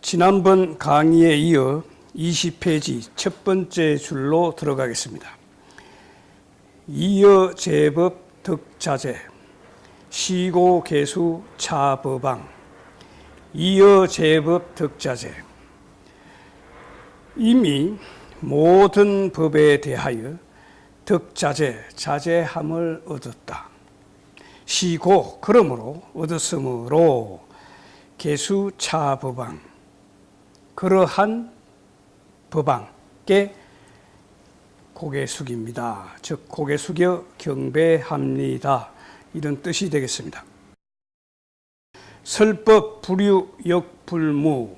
지난번 강의에 이어 20페이지 첫 번째 줄로 들어가겠습니다. 이어 제법 득자재, 시고 개수 차법왕. 이어 제법 득자재. 이미 모든 법에 대하여 득자재, 자재함을 얻었다. 시고, 그러므로 얻었으므로 개수 차법왕. 그러한 법왕께 고개 숙입니다. 즉 고개 숙여 경배합니다. 이런 뜻이 되겠습니다. 설법 불유 역불무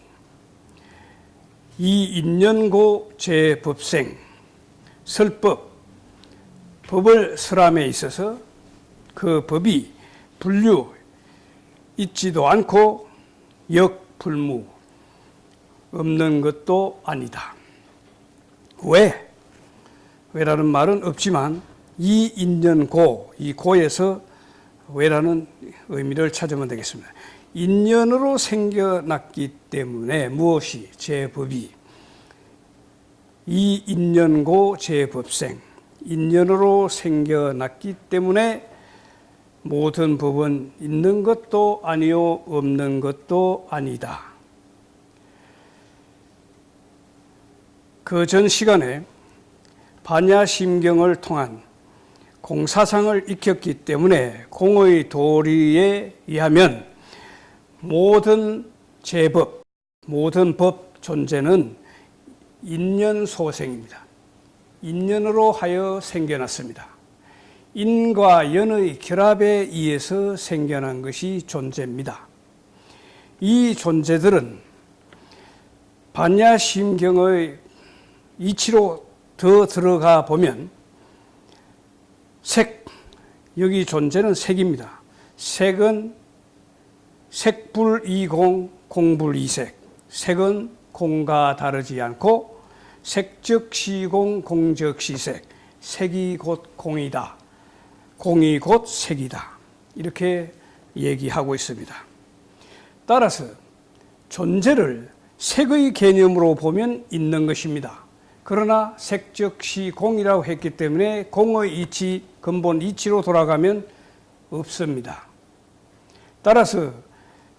이인연고 제법생. 설법, 법을 설함에 있어서 그 법이 불유, 있지도 않고 역불무, 없는 것도 아니다. 왜라는 말은 없지만 이 인연고, 이 고에서 왜라는 의미를 찾으면 되겠습니다. 인연으로 생겨났기 때문에 무엇이 제법이 이 인연고 제법생, 인연으로 생겨났기 때문에 모든 법은 있는 것도 아니요 없는 것도 아니다. 그 전 시간에 반야심경을 통한 공사상을 익혔기 때문에 공의 도리에 의하면 모든 제법, 모든 법 존재는 인연소생입니다. 인연으로 하여 생겨났습니다. 인과 연의 결합에 의해서 생겨난 것이 존재입니다. 이 존재들은 반야심경의 이치로 더 들어가 보면 색, 여기 존재는 색입니다. 색은 색불이공, 공불이색. 색은 공과 다르지 않고 색즉 시공, 공즉 시색. 색이 곧 공이다. 공이 곧 색이다. 이렇게 얘기하고 있습니다. 따라서 존재를 색의 개념으로 보면 있는 것입니다. 그러나 색즉 시공이라고 했기 때문에 공의 이치, 근본 이치로 돌아가면 없습니다. 따라서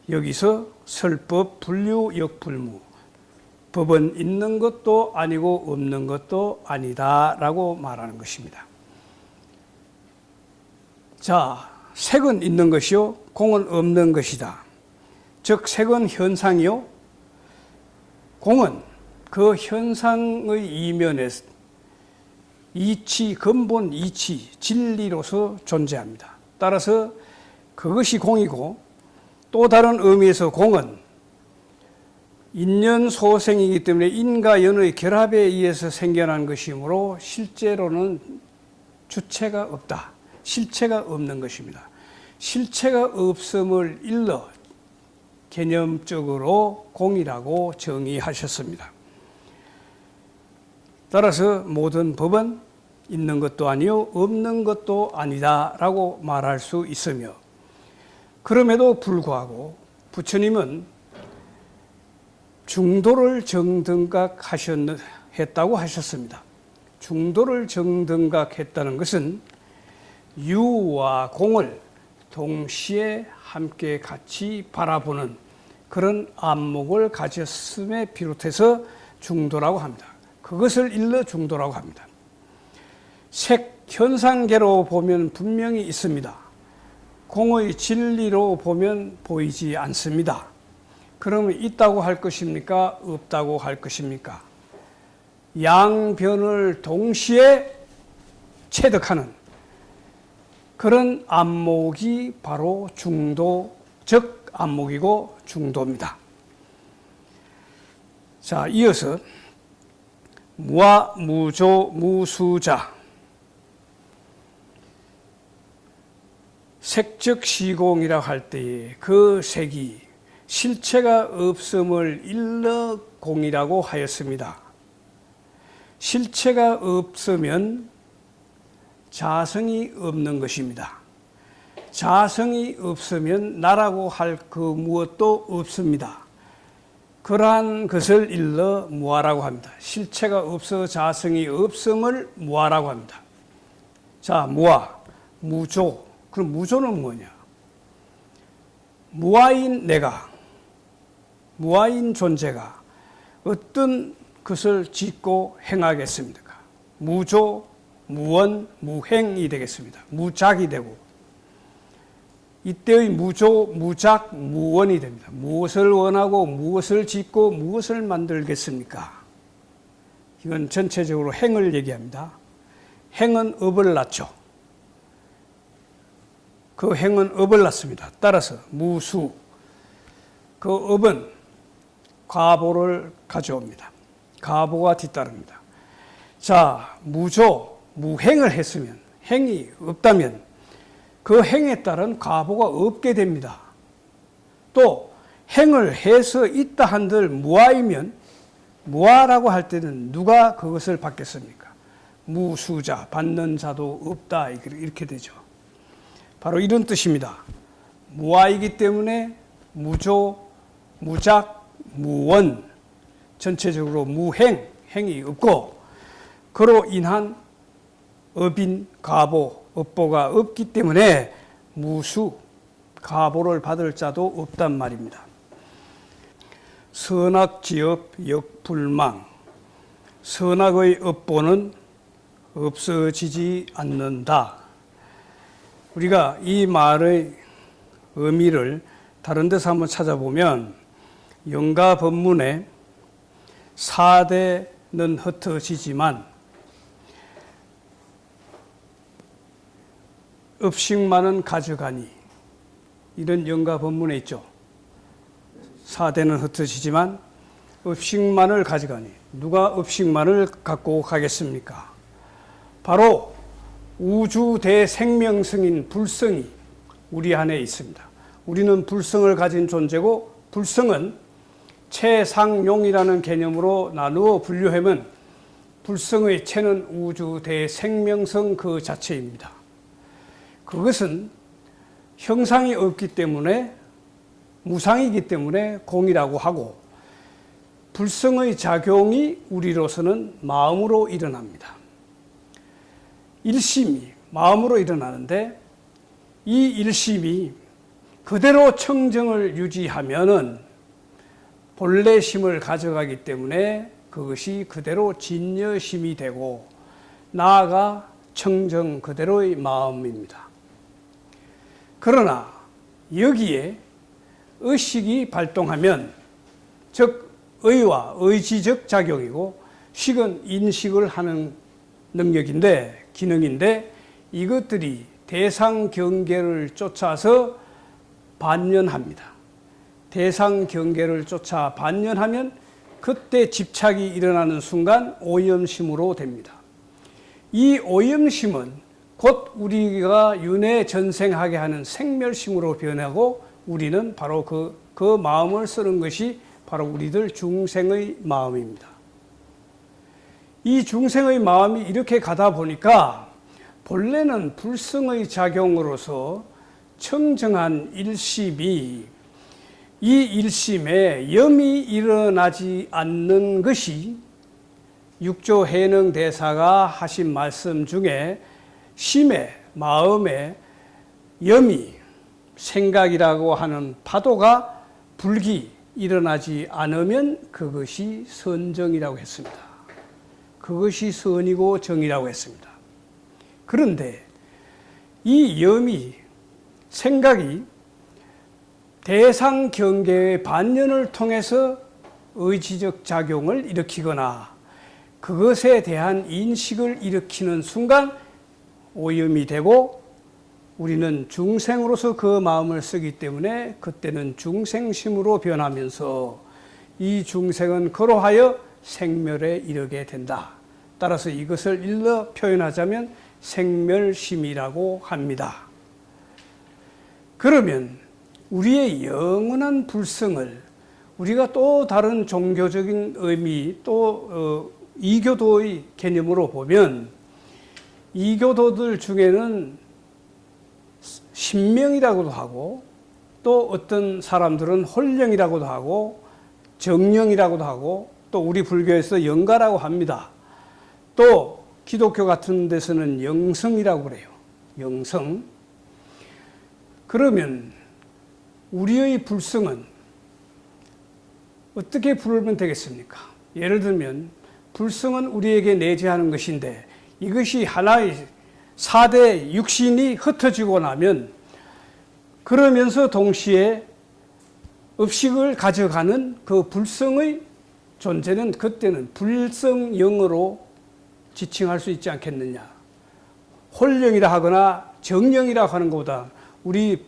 여기서 설법 불유 역불무, 법은 있는 것도 아니고 없는 것도 아니다라고 말하는 것입니다. 자, 색은 있는 것이요 공은 없는 것이다. 즉 색은 현상이요 공은 그 현상의 이면에 이치, 근본 이치, 진리로서 존재합니다. 따라서 그것이 공이고 또 다른 의미에서 공은 인연소생이기 때문에 인과 연의 결합에 의해서 생겨난 것이므로 실제로는 주체가 없다. 실체가 없는 것입니다. 실체가 없음을 일러 개념적으로 공이라고 정의하셨습니다. 따라서 모든 법은 있는 것도 아니요 없는 것도 아니다라고 말할 수 있으며 그럼에도 불구하고 부처님은 중도를 정등각했다고 하셨습니다. 중도를 정등각했다는 것은 유와 공을 동시에 함께 같이 바라보는 그런 안목을 가졌음에 비롯해서 중도라고 합니다. 그것을 일러 중도라고 합니다. 색 현상계로 보면 분명히 있습니다. 공의 진리로 보면 보이지 않습니다. 그러면 있다고 할 것입니까? 없다고 할 것입니까? 양변을 동시에 체득하는 그런 안목이 바로 중도, 즉 안목이고 중도입니다. 자, 이어서 무와 무조 무수자 색즉 시공이라고 할 때에 그 색이 실체가 없음을 일러 공이라고 하였습니다. 실체가 없으면 자성이 없는 것입니다. 자성이 없으면 나라고 할 그 무엇도 없습니다. 그러한 것을 일러 무아라고 합니다. 실체가 없어 자성이 없음을 무아라고 합니다. 자, 무아, 무조. 그럼 무조는 뭐냐? 무아인 내가, 무아인 존재가 어떤 것을 짓고 행하겠습니까? 무조, 무원, 무행이 되겠습니다. 무작이 되고, 이때의 무조, 무작, 무원이 됩니다. 무엇을 원하고 무엇을 짓고 무엇을 만들겠습니까? 이건 전체적으로 행을 얘기합니다. 행은 업을 낳죠. 그 행은 업을 낳습니다. 따라서 무수, 그 업은 과보를 가져옵니다. 과보가 뒤따릅니다. 자, 무조, 무행을 했으면, 행이 없다면 그 행에 따른 과보가 없게 됩니다. 또 행을 해서 있다 한들 무아이면, 무아라고 할 때는 누가 그것을 받겠습니까? 무수자, 받는 자도 없다, 이렇게 되죠. 바로 이런 뜻입니다. 무아이기 때문에 무조, 무작, 무원, 전체적으로 무행, 행이 없고, 그로 인한 업인, 과보, 업보가 없기 때문에 무수, 과보를 받을 자도 없단 말입니다. 선악지업, 역불망. 선악의 업보는 없어지지 않는다. 우리가 이 말의 의미를 다른 데서 한번 찾아보면 영가 법문에 사대는 흩어지지만 업식만은 가져가니, 이런 영가 법문에 있죠. 사대는 흩어지지만 업식만을 가져가니, 누가 업식만을 갖고 가겠습니까? 바로 우주 대생명성인 불성이 우리 안에 있습니다. 우리는 불성을 가진 존재고, 불성은 체상용이라는 개념으로 나누어 분류하면 불성의 체는 우주 대생명성 그 자체입니다. 그것은 형상이 없기 때문에, 무상이기 때문에 공이라고 하고, 불성의 작용이 우리로서는 마음으로 일어납니다. 일심이 마음으로 일어나는데, 이 일심이 그대로 청정을 유지하면은 본래 심을 가져가기 때문에 그것이 그대로 진여심이 되고, 나아가 청정 그대로의 마음입니다. 그러나 여기에 의식이 발동하면, 즉 의와 의지적 작용이고, 식은 인식을 하는 능력인데, 기능인데, 이것들이 대상 경계를 쫓아서 반연합니다. 대상 경계를 쫓아 반연하면 그때 집착이 일어나는 순간 오염심으로 됩니다. 이 오염심은 곧 우리가 윤회 전생하게 하는 생멸심으로 변하고, 우리는 바로 그 마음을 쓰는 것이 바로 우리들 중생의 마음입니다. 이 중생의 마음이 이렇게 가다 보니까 본래는 불성의 작용으로서 청정한 일심이, 이 일심에 염이 일어나지 않는 것이 육조 해능 대사가 하신 말씀 중에 심에, 마음에 염이, 생각이라고 하는 파도가 불기 일어나지 않으면 그것이 선정이라고 했습니다. 그것이 선이고 정이라고 했습니다. 그런데 이 염이, 생각이 대상 경계의 반연을 통해서 의지적 작용을 일으키거나 그것에 대한 인식을 일으키는 순간 오염이 되고, 우리는 중생으로서 그 마음을 쓰기 때문에 그때는 중생심으로 변하면서 이 중생은 그로하여 생멸에 이르게 된다. 따라서 이것을 일러 표현하자면 생멸심이라고 합니다. 그러면 우리의 영원한 불성을 우리가 또 다른 종교적인 의미, 또 이교도의 개념으로 보면, 이교도들 중에는 신명이라고도 하고, 또 어떤 사람들은 홀령이라고도 하고, 정령이라고도 하고 또 우리 불교에서 영가라고 합니다. 또 기독교 같은 데서는 영성이라고 그래요. 영성. 그러면 우리의 불성은 어떻게 부르면 되겠습니까? 예를 들면 불성은 우리에게 내재하는 것인데 이것이 하나의 4대 육신이 흩어지고 나면 그러면서 동시에 업식을 가져가는 그 불성의 존재는 그때는 불성영으로 지칭할 수 있지 않겠느냐. 홀령이라 하거나 정령이라고 하는 것보다 우리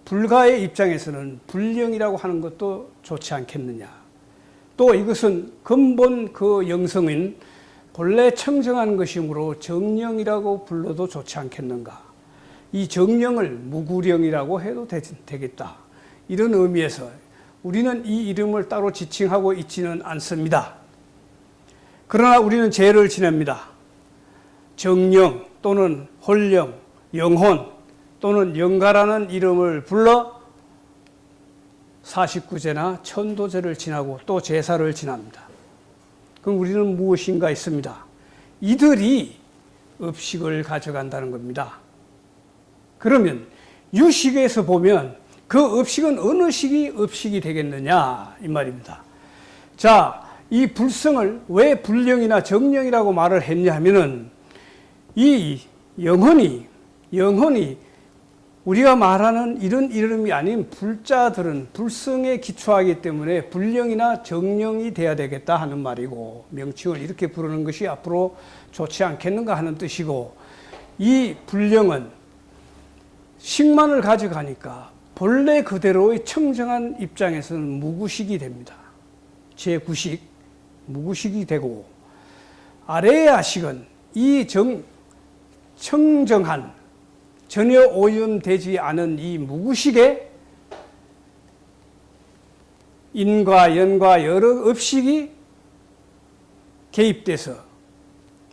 불가의 입장에서는 불령이라고 하는 것도 좋지 않겠느냐. 또 이것은 근본 그 영성인 본래 청정한 것이므로 정령이라고 불러도 좋지 않겠는가. 이 정령을 무구령이라고 해도 되겠다. 이런 의미에서 우리는 이 이름을 따로 지칭하고 있지는 않습니다. 그러나 우리는 제를 지냅니다. 정령 또는 홀령, 영혼 또는 영가라는 이름을 불러 49제나 천도제를 지나고 또 제사를 지납니다. 그럼 우리는 무엇인가 있습니다. 이들이 업식을 가져간다는 겁니다. 그러면 유식에서 보면 그 업식은 어느 식이 업식이 되겠느냐 이 말입니다. 자, 이 불성을 왜 불령이나 정령이라고 말을 했냐 하면은 이 영혼이 우리가 말하는 이런 이름이 아닌 불자들은 불성에 기초하기 때문에 불령이나 정령이 돼야 되겠다 하는 말이고, 명칭을 이렇게 부르는 것이 앞으로 좋지 않겠는가 하는 뜻이고, 이 불령은 식만을 가져가니까 본래 그대로의 청정한 입장에서는 무구식이 됩니다. 제9식 무구식이 되고, 아래의 아식은 이 청정한 전혀 오염되지 않은 이 무구식에 인과 연과 여러 업식이 개입돼서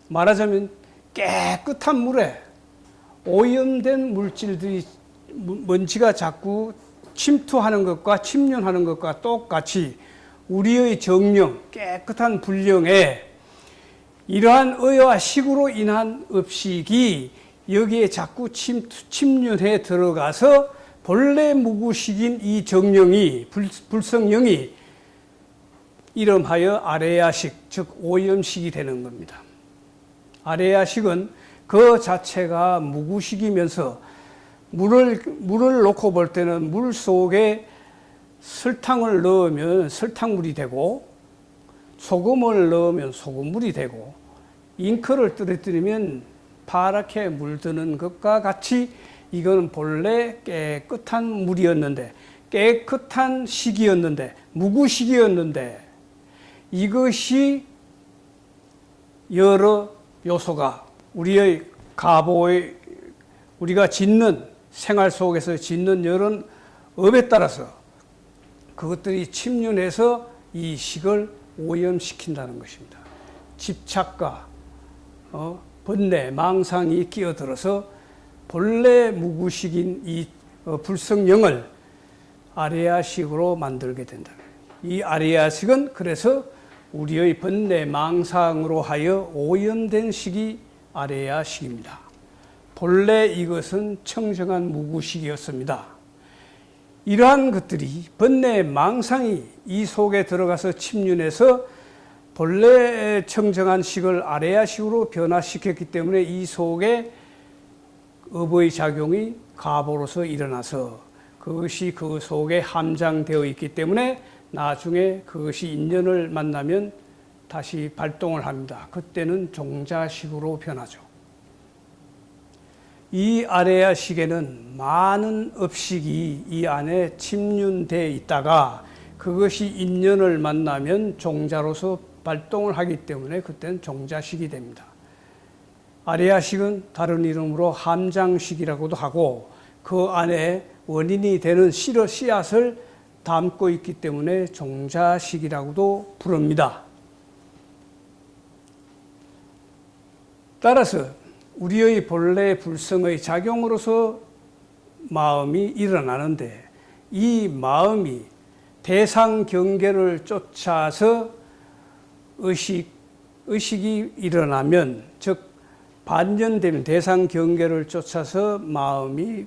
말하자면 깨끗한 물에 오염된 물질들이 먼지가 자꾸 침투하는 것과 침륜하는 것과 똑같이 우리의 정령, 깨끗한 불령에 이러한 의와 식으로 인한 업식이 여기에 자꾸 침륜해 들어가서 본래 무구식인 이 정령이, 불성령이 이름하여 아레야식, 즉 오염식이 되는 겁니다. 아레야식은 그 자체가 무구식이면서 물을 놓고 볼 때는 물 속에 설탕을 넣으면 설탕물이 되고, 소금을 넣으면 소금물이 되고, 잉크를 떨어뜨리면 파랗게 물드는 것과 같이 이건 본래 깨끗한 물이었는데, 깨끗한 식이었는데, 무구식이었는데, 이것이 여러 요소가 우리의 가보의 우리가 짓는 생활 속에서 짓는 여러 업에 따라서 그것들이 침륜해서 이 식을 오염시킨다는 것입니다. 집착과 번뇌, 망상이 끼어들어서 본래 무구식인 이 불성령을 아레야식으로 만들게 된다. 이 아레야식은 그래서 우리의 번뇌, 망상으로 하여 오염된 식이 아레야식입니다. 본래 이것은 청정한 무구식이었습니다. 이러한 것들이 번뇌, 망상이 이 속에 들어가서 침륜해서 본래 청정한 식을 아레야식으로 변화시켰기 때문에 이 속에 업의 작용이 가보로서 일어나서 그것이 그 속에 함장되어 있기 때문에 나중에 그것이 인연을 만나면 다시 발동을 합니다. 그때는 종자식으로 변하죠. 이 아레야식에는 많은 업식이 이 안에 침륜되어 있다가 그것이 인연을 만나면 종자로서 발동을 하기 때문에 그때는 종자식이 됩니다. 아레야식은 다른 이름으로 함장식이라고도 하고, 그 안에 원인이 되는 씨앗을 담고 있기 때문에 종자식이라고도 부릅니다. 따라서 우리의 본래 불성의 작용으로서 마음이 일어나는데, 이 마음이 대상 경계를 쫓아서 의식이 일어나면, 즉 반전되면 대상 경계를 쫓아서 마음이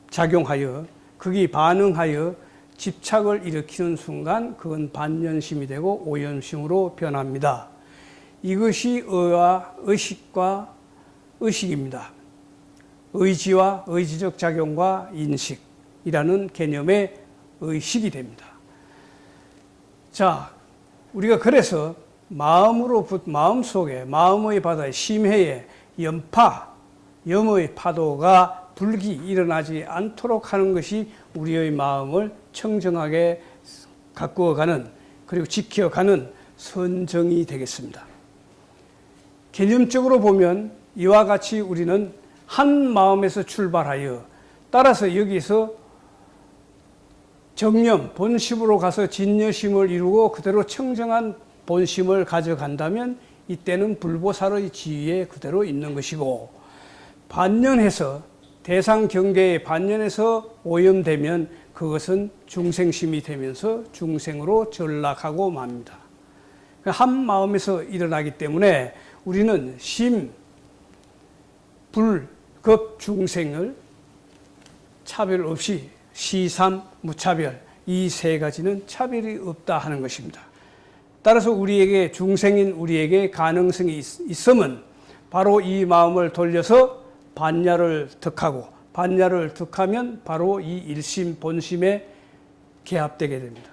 작용하여 거기 반응하여 집착을 일으키는 순간 그건 반전심이 되고 오염심으로 변합니다. 이것이 의식과 의식입니다. 의지와 의지적 작용과 인식이라는 개념의 의식이 됩니다. 자, 우리가 그래서 마음속에 마음의 바다에 심해의 염의 파도가 불기 일어나지 않도록 하는 것이 우리의 마음을 청정하게 가꾸어가는, 그리고 지켜가는 선정이 되겠습니다. 개념적으로 보면 이와 같이 우리는 한 마음에서 출발하여 따라서 여기서 정념, 본심으로 가서 진여심을 이루고 그대로 청정한 본심을 가져간다면 이때는 불보살의 지위에 그대로 있는 것이고, 반연해서 대상 경계에 반연해서 오염되면 그것은 중생심이 되면서 중생으로 전락하고 맙니다. 한 마음에서 일어나기 때문에 우리는 심, 불, 급, 중생을 차별 없이 시삼, 무차별, 이 세 가지는 차별이 없다 하는 것입니다. 따라서 우리에게, 중생인 우리에게 가능성이 있으면 바로 이 마음을 돌려서 반야를 득하고, 반야를 득하면 바로 이 일심, 본심에 개합되게 됩니다.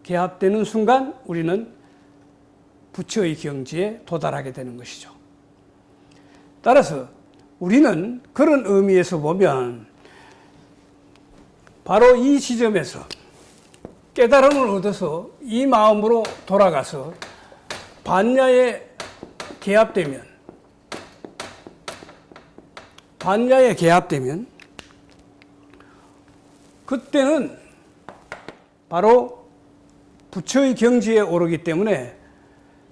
개합되는 순간 우리는 부처의 경지에 도달하게 되는 것이죠. 따라서 우리는 그런 의미에서 보면 바로 이 지점에서 깨달음을 얻어서 이 마음으로 돌아가서 반야에 개합되면 그때는 바로 부처의 경지에 오르기 때문에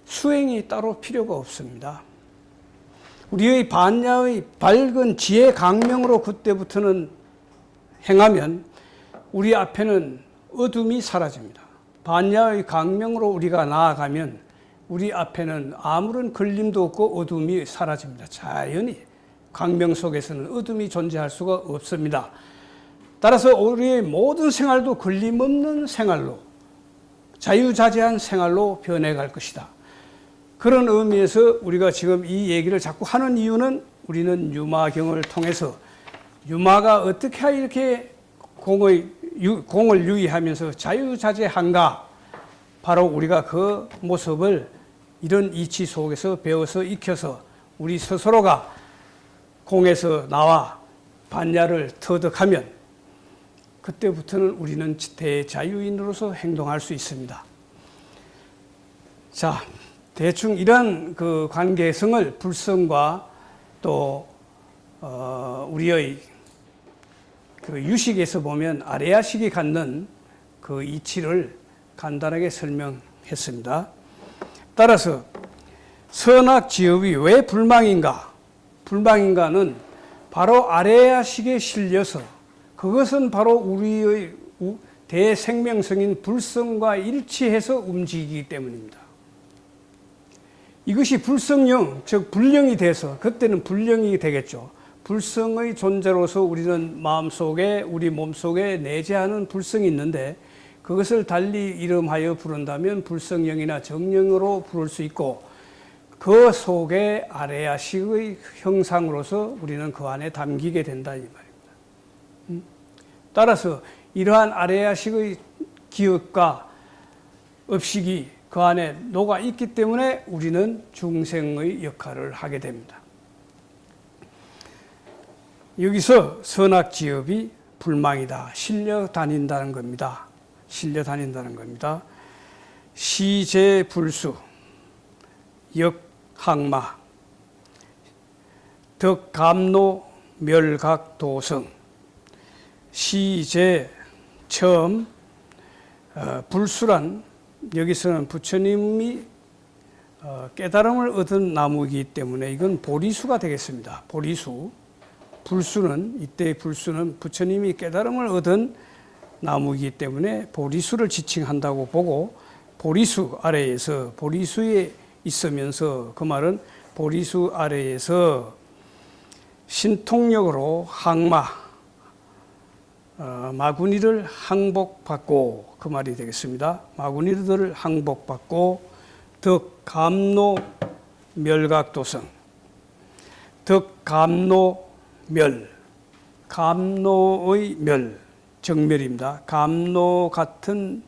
수행이 따로 필요가 없습니다. 우리의 반야의 밝은 지혜 강명으로 그때부터는 행하면 우리 앞에는 어둠이 사라집니다. 반야의 강명으로 우리가 나아가면 우리 앞에는 아무런 걸림도 없고 어둠이 사라집니다. 자연히 광명 속에서는 어둠이 존재할 수가 없습니다. 따라서 우리의 모든 생활도 걸림없는 생활로, 자유자재한 생활로 변해갈 것이다. 그런 의미에서 우리가 지금 이 얘기를 자꾸 하는 이유는 우리는 유마경을 통해서 유마가 어떻게 이렇게 공을 유의하면서 자유자재한가, 바로 우리가 그 모습을 이런 이치 속에서 배워서 익혀서 우리 스스로가 공에서 나와 반야를 터득하면 그때부터는 우리는 대자유인으로서 행동할 수 있습니다. 자, 대충 이런 그 관계성을 불성과 또 우리의 그 유식에서 보면 아레야식이 갖는 그 이치를 간단하게 설명했습니다. 따라서 선악지업이 왜 불망인가? 불망인가는 바로 아레야식에 실려서 그것은 바로 우리의 대생명성인 불성과 일치해서 움직이기 때문입니다. 이것이 불성령, 즉 불령이 돼서 그때는 불령이 되겠죠. 불성의 존재로서 우리는 마음속에, 우리 몸속에 내재하는 불성이 있는데 그것을 달리 이름하여 부른다면 불성령이나 정령으로 부를 수 있고, 그 속에 아레야식의 형상으로서 우리는 그 안에 담기게 된다 이 말입니다. 따라서 이러한 아레야식의 기억과 업식이 그 안에 녹아 있기 때문에 우리는 중생의 역할을 하게 됩니다. 여기서 선악지업이 불망이다, 실려 다닌다는 겁니다. 실려 다닌다는 겁니다. 시제불수, 역항마, 덕감노, 멸각도성. 시제, 처음, 불수란 여기서는 부처님이 깨달음을 얻은 나무이기 때문에 이건 보리수가 되겠습니다. 보리수. 불수는, 이때의 불수는 부처님이 깨달음을 얻은 나무이기 때문에 보리수를 지칭한다고 보고 보리수 아래에서 보리수에 있으면서 그 말은 보리수 아래에서 신통력으로 항마 마구니를 항복받고 그 말이 되겠습니다. 마구니를 항복받고 덕감노 멸각도성 덕감노 멸 감노의 멸 정멸입니다. 감노 같은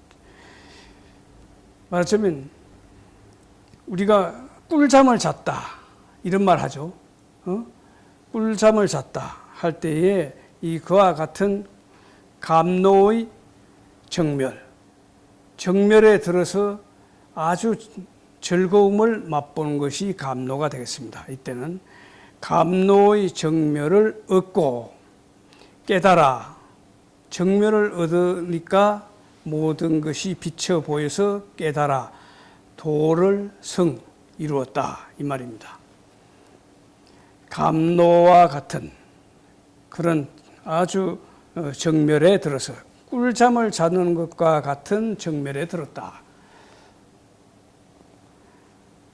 말하자면 우리가 꿀잠을 잤다 이런 말 하죠. 꿀잠을 잤다 할 때에 이 그와 같은 감노의 정멸에 들어서 아주 즐거움을 맛보는 것이 감노가 되겠습니다. 이때는 감노의 정멸을 얻고 깨달아 정멸을 얻으니까 모든 것이 비쳐 보여서 깨달아 도를 성 이루었다 이 말입니다. 감노와 같은 그런 아주 정멸에 들어서 꿀잠을 자는 것과 같은 정멸에 들었다.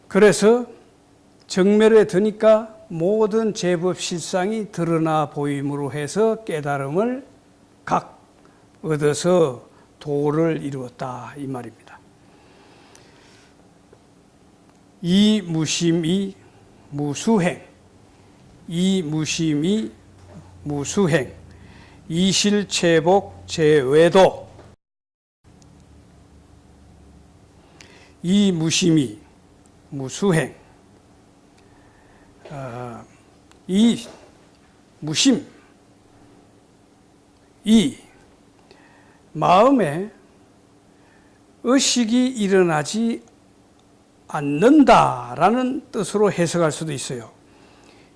그래서 정멸에 드니까 모든 제법 실상이 드러나 보임으로 해서 깨달음을 각 얻어서 도를 이루었다 이 말입니다. 이 무심이 무수행, 이 무심이 무수행, 이실체복 제외도, 이 무심이 무수행, 이 무심, 이 마음에 의식이 일어나지 않는다라는 뜻으로 해석할 수도 있어요.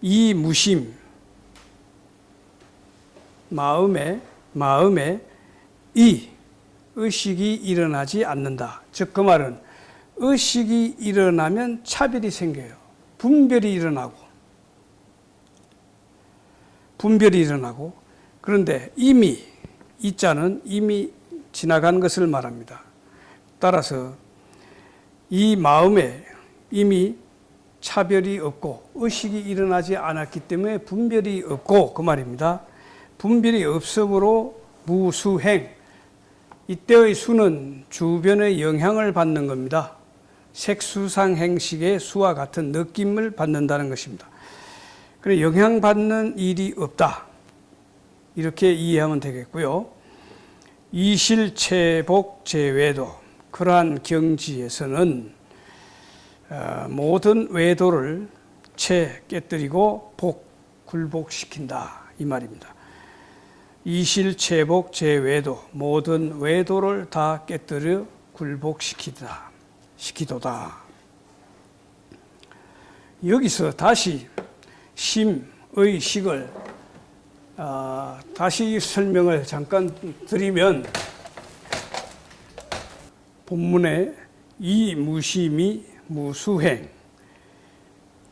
이 무심, 마음에 이 의식이 일어나지 않는다. 즉 그 말은 의식이 일어나면 차별이 생겨요. 분별이 일어나고 그런데 이미 이 자는 이미 지나간 것을 말합니다. 따라서 이 마음에 이미 차별이 없고 의식이 일어나지 않았기 때문에 분별이 없고 그 말입니다. 분별이 없으므로 무수행, 이때의 수는 주변의 영향을 받는 겁니다. 색수상행식의 수와 같은 느낌을 받는다는 것입니다. 그래 영향받는 일이 없다 이렇게 이해하면 되겠고요. 이실체복 제외도, 그러한 경지에서는 모든 외도를 깨뜨리고 굴복시킨다 이 말입니다. 이실체복 제외도, 모든 외도를 다 깨뜨려 굴복시키도다. 여기서 다시 심의 식을 다시 설명을 잠깐 드리면, 본문에 이 무심이 무수행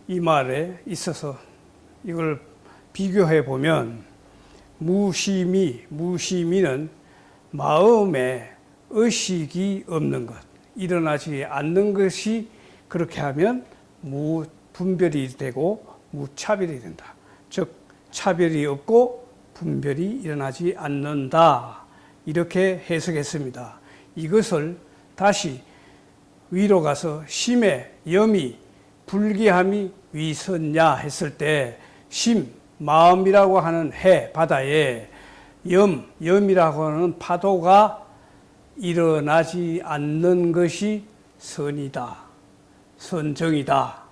이 말에 있어서 이걸 비교해 보면 무심이는 마음에 의식이 없는 것, 일어나지 않는 것이, 그렇게 하면 무분별이 되고 무차별이 된다. 즉 차별이 없고 분별이 일어나지 않는다. 이렇게 해석했습니다. 이것을 다시 위로 가서 심의 염이 불기함이 위선냐 했을 때, 심 마음이라고 하는 해 바다에 염이라고 하는 파도가 일어나지 않는 것이 선이다, 선정이다.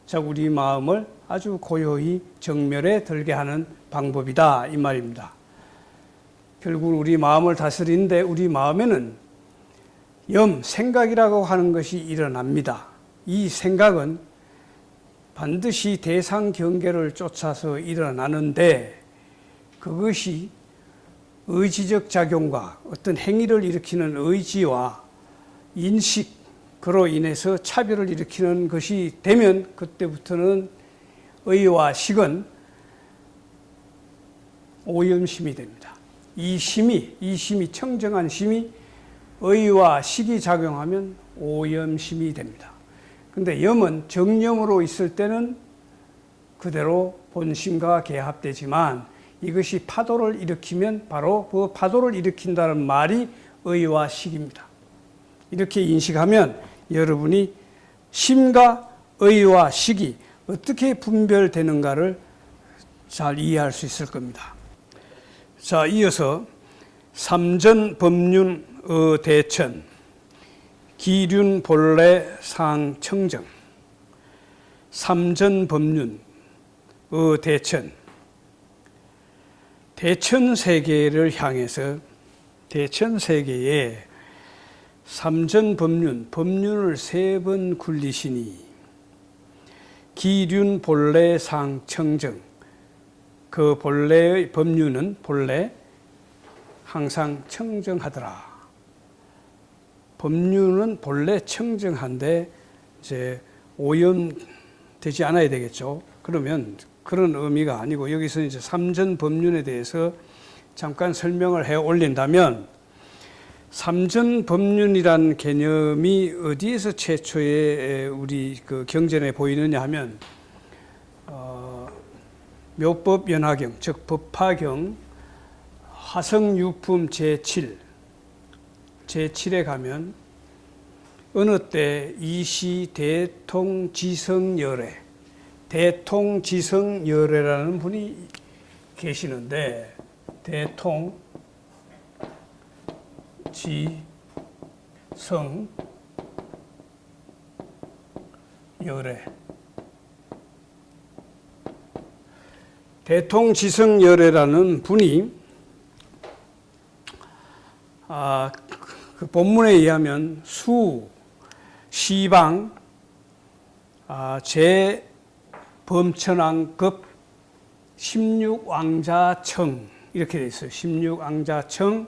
자, 우리 마음을 아주 고요히 정멸에 들게 하는 방법이다 이 말입니다. 결국 우리 마음을 다스리는데 우리 마음에는 생각이라고 하는 것이 일어납니다. 이 생각은 반드시 대상 경계를 쫓아서 일어나는데, 그것이 의지적 작용과 어떤 행위를 일으키는 의지와 인식, 그로 인해서 차별을 일으키는 것이 되면 그때부터는 의와 식은 오염심이 됩니다. 이 심이 청정한 심이 의와 식이 작용하면 오염심이 됩니다. 근데 염은 정염으로 있을 때는 그대로 본심과 개합되지만 이것이 파도를 일으키면 바로 그 파도를 일으킨다는 말이 의와 식입니다. 이렇게 인식하면 여러분이 심과 의와 식이 어떻게 분별되는가를 잘 이해할 수 있을 겁니다. 자, 이어서 삼전 법륜 대천, 기륜 본래 상청정, 삼전 법륜 대천, 대천 세계를 향해서 대천 세계에 삼전 법륜을 3번 굴리시니 기륜 본래 상청정, 그 본래의 법륜은 본래 항상 청정하더라. 법륜은 본래 청정한데 이제 오염되지 않아야 되겠죠. 그러면 그런 의미가 아니고 여기서 이제 삼전 법륜에 대해서 잠깐 설명을 해 올린다면 삼전 법륜이라는 개념이 어디에서 최초에 우리 그 경전에 보이느냐 하면 묘법연화경, 즉 법화경 화성유품 제7에 가면 어느 때 이시 대통지성열애라는 분이 계시는데 대통지성열애라는 분이 그 본문에 의하면 시방 제범천왕급 16왕자청 이렇게 되어 있어요. 16왕자청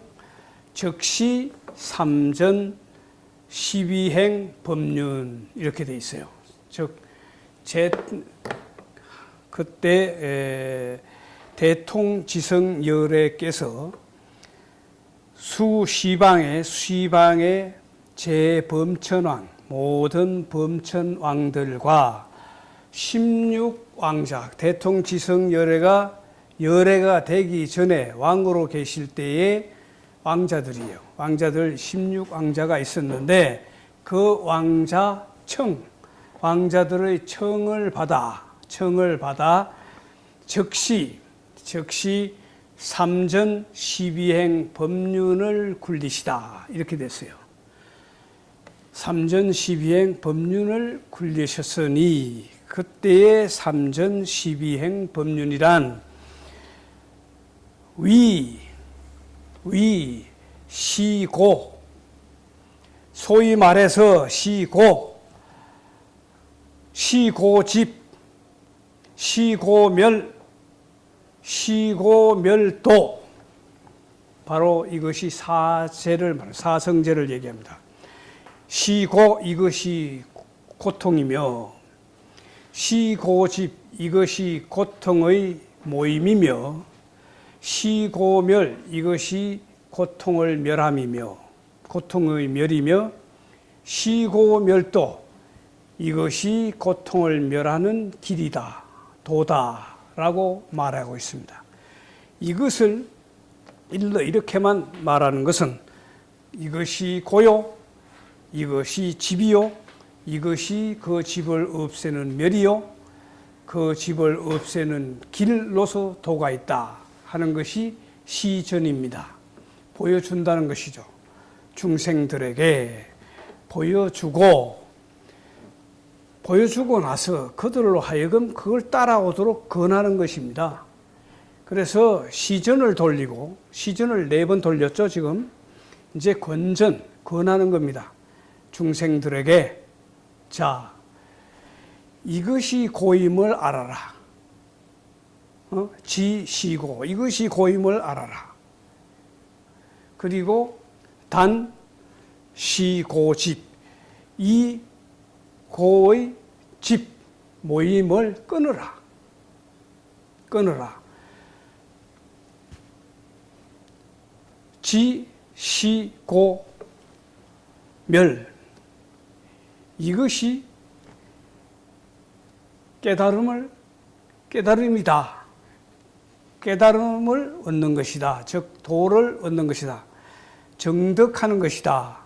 즉시 삼전 12행 법륜 이렇게 되어 있어요. 즉 그때 대통지성열애께서 시방의 제범천왕 모든 범천왕들과 16왕자 대통지성열애가 되기 전에 왕으로 계실 때의 왕자들이에요. 왕자들 16왕자가 있었는데 그 왕자들의 청을 받아 즉시 삼전 12행 법륜을 굴리시다 이렇게 됐어요. 삼전 12행 법륜을 굴리셨으니 그때의 삼전 12행 법륜이란 시고, 소위 말해서 시고집, 시고멸도, 바로 이것이 사성제를 얘기합니다. 시고, 이것이 고통이며, 시고집, 이것이 고통의 모임이며, 시고멸, 이것이 고통의 멸이며, 시고멸도, 이것이 고통을 멸하는 길이다, 도다라고 말하고 있습니다. 이것을 이렇게만 말하는 것은 이것이 고요, 이것이 집이요, 이것이 그 집을 없애는 멸이요, 그 집을 없애는 길로서 도가 있다 하는 것이 시전입니다. 보여준다는 것이죠. 중생들에게 보여주고 나서 그들로 하여금 그걸 따라오도록 권하는 것입니다. 그래서 시전을 4번 돌렸죠, 지금. 이제 권하는 겁니다. 중생들에게, 자, 이것이 고임을 알아라. 지시고, 이것이 고임을 알아라. 그리고 시고집, 이 고의 집, 모임을 끊어라. 지, 시, 고, 멸. 이것이 깨달음이다. 깨달음을 얻는 것이다. 즉 도를 얻는 것이다. 정득하는 것이다.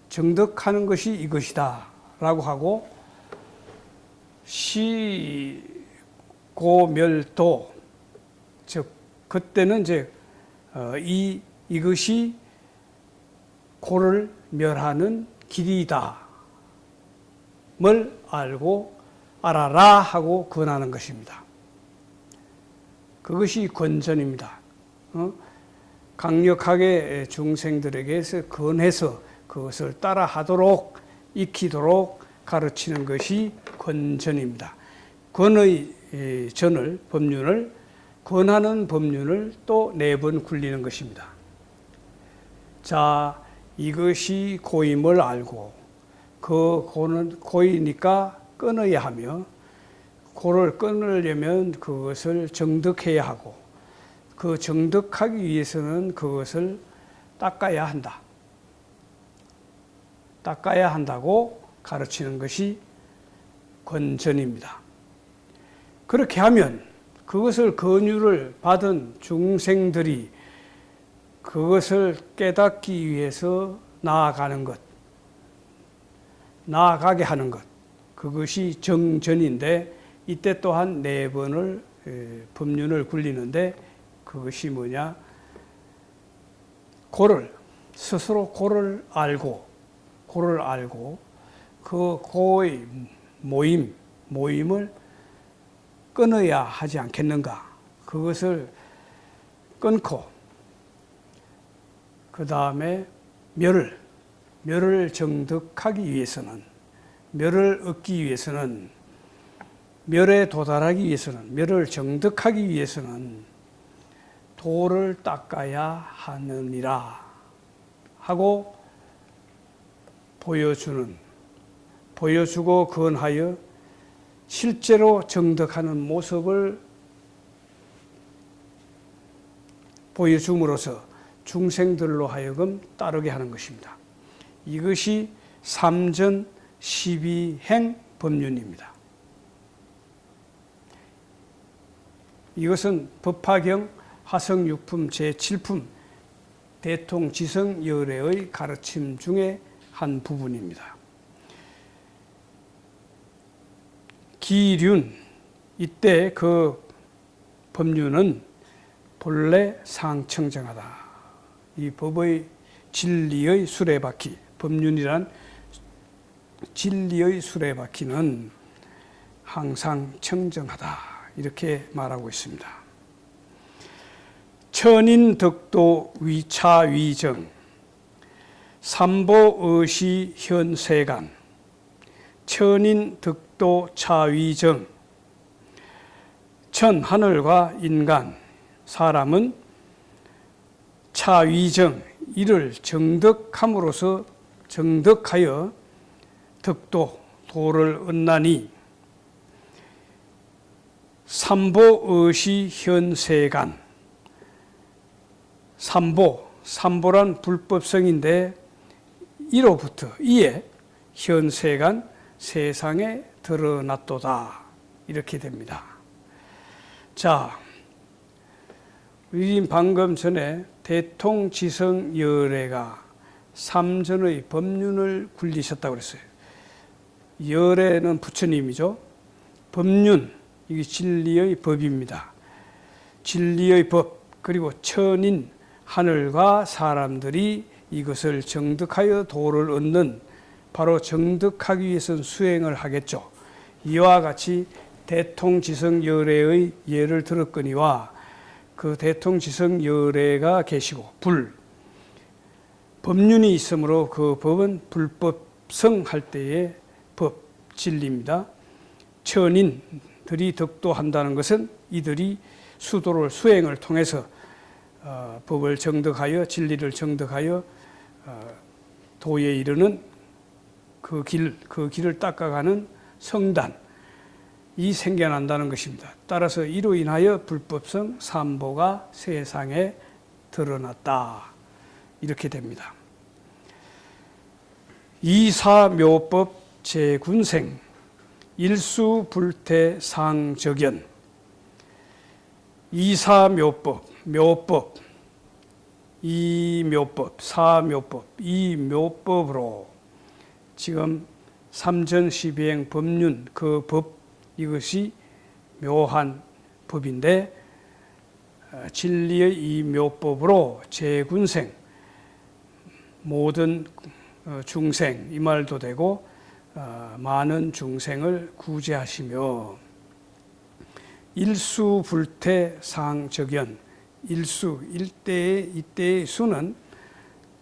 정득하는 것이 이것이다. 라고 하고 시고멸도, 즉 그때는 이제 이것이 고를 멸하는 길이다. 뭘 알고 알아라 하고 권하는 것입니다. 그것이 권전입니다. 강력하게 중생들에게서 권해서 그것을 따라하도록 익히도록 가르치는 것이 권전입니다. 권의 전을, 법륜을, 권하는 법륜을 또 4번 굴리는 것입니다. 자, 이것이 고임을 알고 그 고는 고이니까 끊어야 하며 고를 끊으려면 그것을 정득해야 하고 그 정득하기 위해서는 그것을 닦아야 한다. 닦아야 한다고 가르치는 것이 권전입니다. 그렇게 하면 그것을 권유를 받은 중생들이 그것을 깨닫기 위해서 나아가는 것, 나아가게 하는 것, 그것이 정전인데 이때 또한 4번을 법륜을 굴리는데 그것이 뭐냐? 고를, 스스로 고를 알고 그 고의 모임을 끊어야 하지 않겠는가? 그것을 끊고 그 다음에 멸을 정득하기 위해서는, 멸을 얻기 위해서는, 멸에 도달하기 위해서는, 멸을 정득하기 위해서는 도를 닦아야 하느니라 하고 보여주고 권하여 실제로 정득하는 모습을 보여줌으로써 중생들로 하여금 따르게 하는 것입니다. 이것이 3전 12행 법륜입니다. 이것은 법화경 화성육품 제7품 대통지성열애의 가르침 중에 한 부분입니다. 기륜, 이때 그 법륜은 본래 상청정하다. 이 법의 진리의 수레바퀴, 법륜이란 진리의 수레바퀴는 항상 청정하다. 이렇게 말하고 있습니다. 천인덕도 위차위정, 삼보의시 현세간, 천인덕도 차위정. 천, 하늘과 인간, 사람은 차위정, 이를 정득함으로써 정득하여 덕도, 도를 얻나니 삼보의시 현세간. 삼보란 불법성인데 이로부터 이에 현세간 세상에 드러났도다. 이렇게 됩니다. 자, 우리 방금 전에 대통지성열애가 3전의 법륜을 굴리셨다고 그랬어요. 열애는 부처님이죠. 법륜, 이게 진리의 법입니다. 진리의 법, 그리고 천인, 하늘과 사람들이 이것을 정득하여 도를 얻는, 바로 정득하기 위해서는 수행을 하겠죠. 이와 같이 대통지성열애의 예를 들었거니와 그 대통지성열애가 계시고 법륜이 있으므로 그 법은 불법성할 때의 법, 진리입니다. 천인들이 덕도한다는 것은 이들이 수도를 수행을 통해서 법을 정득하여 진리를 정득하여 도에 이르는 그 길을 닦아가는 성단이 생겨난다는 것입니다. 따라서 이로 인하여 불법성 삼보가 세상에 드러났다. 이렇게 됩니다. 이사묘법 제군생 일수불태상적연. 이사묘법, 묘법, 이묘법, 사묘법, 이묘법으로 지금 삼전시비행 법륜 그 법, 이것이 묘한 법인데 진리의 이 묘법으로 제군생, 모든 중생, 이 말도 되고 많은 중생을 구제하시며 일수불태상적연. 일수, 이때의 수는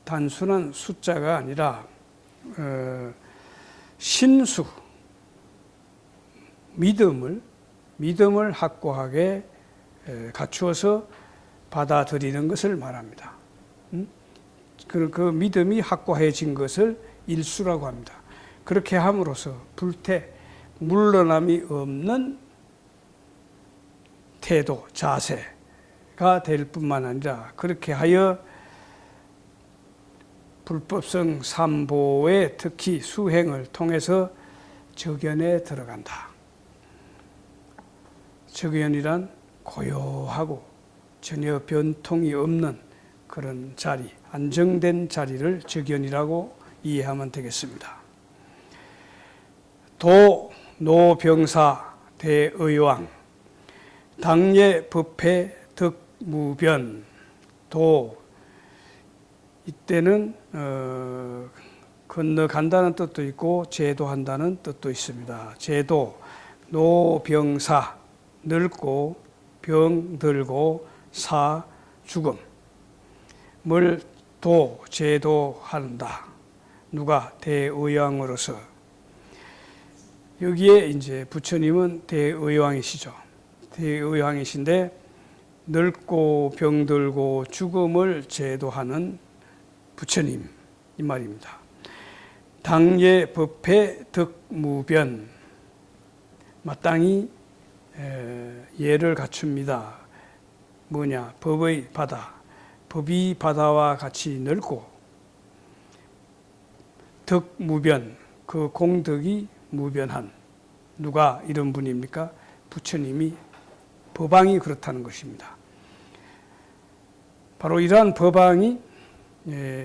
단순한 숫자가 아니라 신수, 믿음을 확고하게 갖추어서 받아들이는 것을 말합니다. 그 믿음이 확고해진 것을 일수라고 합니다. 그렇게 함으로써 물러남이 없는 태도, 자세가 될 뿐만 아니라 그렇게 하여 불법성 삼보의 특히 수행을 통해서 적연에 들어간다. 적연이란 고요하고 전혀 변통이 없는 그런 자리, 안정된 자리를 적연이라고 이해하면 되겠습니다. 도, 노병사, 대의왕, 당예, 법회, 덕무변. 도, 이때는 건너간다는 뜻도 있고 제도한다는 뜻도 있습니다. 제도, 노병사, 늙고 병들고 사, 죽음. 뭘 제도한다. 누가? 대의왕으로서. 여기에 이제 부처님은 대의왕이시죠. 대의왕이신데 늙고 병들고 죽음을 제도하는 부처님, 이 말입니다. 당예, 법회, 덕무변. 마땅히 예를 갖춥니다. 뭐냐? 법의 바다. 법이 바다와 같이 넓고 덕무변, 그 공덕이 무변한. 누가 이런 분입니까? 부처님이, 법왕이 그렇다는 것입니다. 바로 이러한 법왕이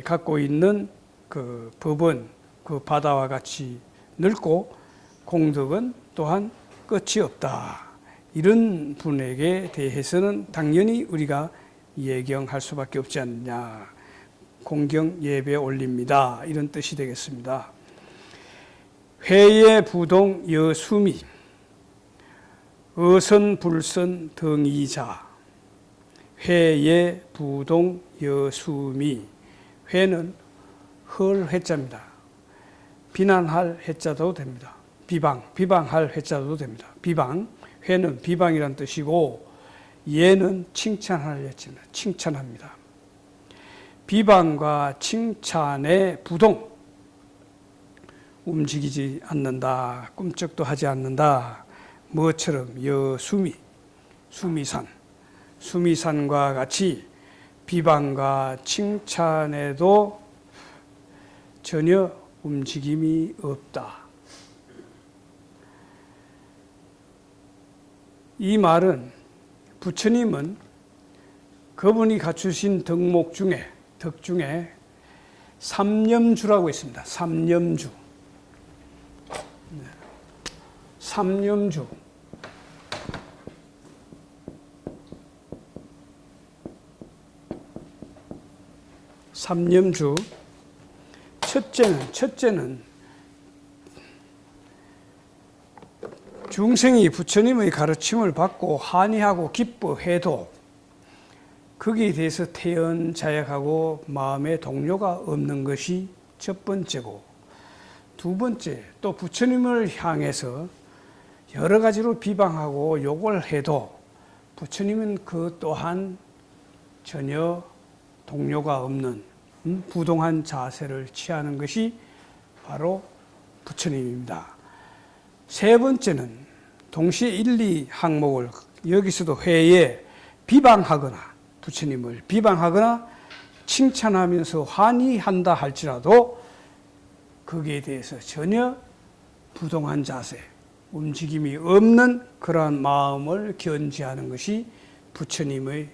갖고 있는 그 법은 그 바다와 같이 넓고 공덕은 또한 끝이 없다. 이런 분에게 대해서는 당연히 우리가 예경할 수밖에 없지 않느냐. 공경 예배 올립니다. 이런 뜻이 되겠습니다. 회예 부동 여수미, 어선 불선 등이자. 회예 부동 여수미. 회는 헐 회자입니다. 비난할 회자도 됩니다. 비방할 회자도 됩니다. 비방, 회는 비방이란 뜻이고 예는 칭찬할 회자입니다. 칭찬합니다. 비방과 칭찬의 부동, 움직이지 않는다. 꿈쩍도 하지 않는다. 뭐처럼? 여수미, 수미산. 수미산과 같이 비방과 칭찬에도 전혀 움직임이 없다. 이 말은 부처님은 그분이 갖추신 덕목 중에, 덕 중에 삼념주라고 있습니다. 삼념주. 삼념주. 삼념주. 첫째는 중생이 부처님의 가르침을 받고 환희하고 기뻐해도 거기에 대해서 태연자약하고 마음의 동요가 없는 것이 첫 번째고, 두 번째, 또 부처님을 향해서 여러 가지로 비방하고 욕을 해도 부처님은 그 또한 전혀 동요가 없는 부동한 자세를 취하는 것이 바로 부처님입니다. 세 번째는 동시에 1, 2 항목을 여기서도 회에 비방하거나 부처님을 비방하거나 칭찬하면서 환희한다 할지라도 거기에 대해서 전혀 부동한 자세, 움직임이 없는 그러한 마음을 견지하는 것이 부처님의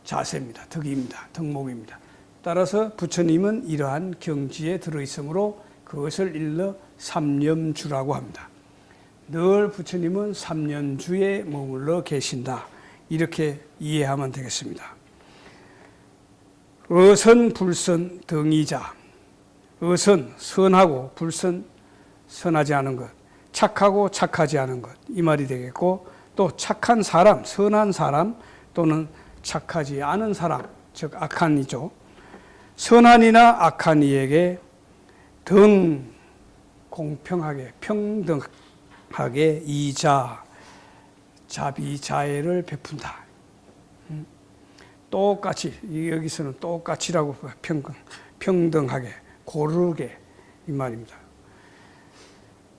자세입니다. 덕입니다. 덕목입니다. 따라서 부처님은 이러한 경지에 들어있으므로 그것을 일러 삼념주라고 합니다. 늘 부처님은 삼념주에 머물러 계신다. 이렇게 이해하면 되겠습니다. 어선, 불선, 등이자. 어선, 선하고 불선, 선하지 않은 것. 착하고 착하지 않은 것. 이 말이 되겠고, 또 착한 사람, 선한 사람 또는 착하지 않은 사람, 즉 악한 이죠. 선한이나 악한 이에게 등 공평하게 평등하게 이자, 자비자애를 베푼다. 똑같이, 여기서는 똑같이라고 평등하게 고르게 이 말입니다.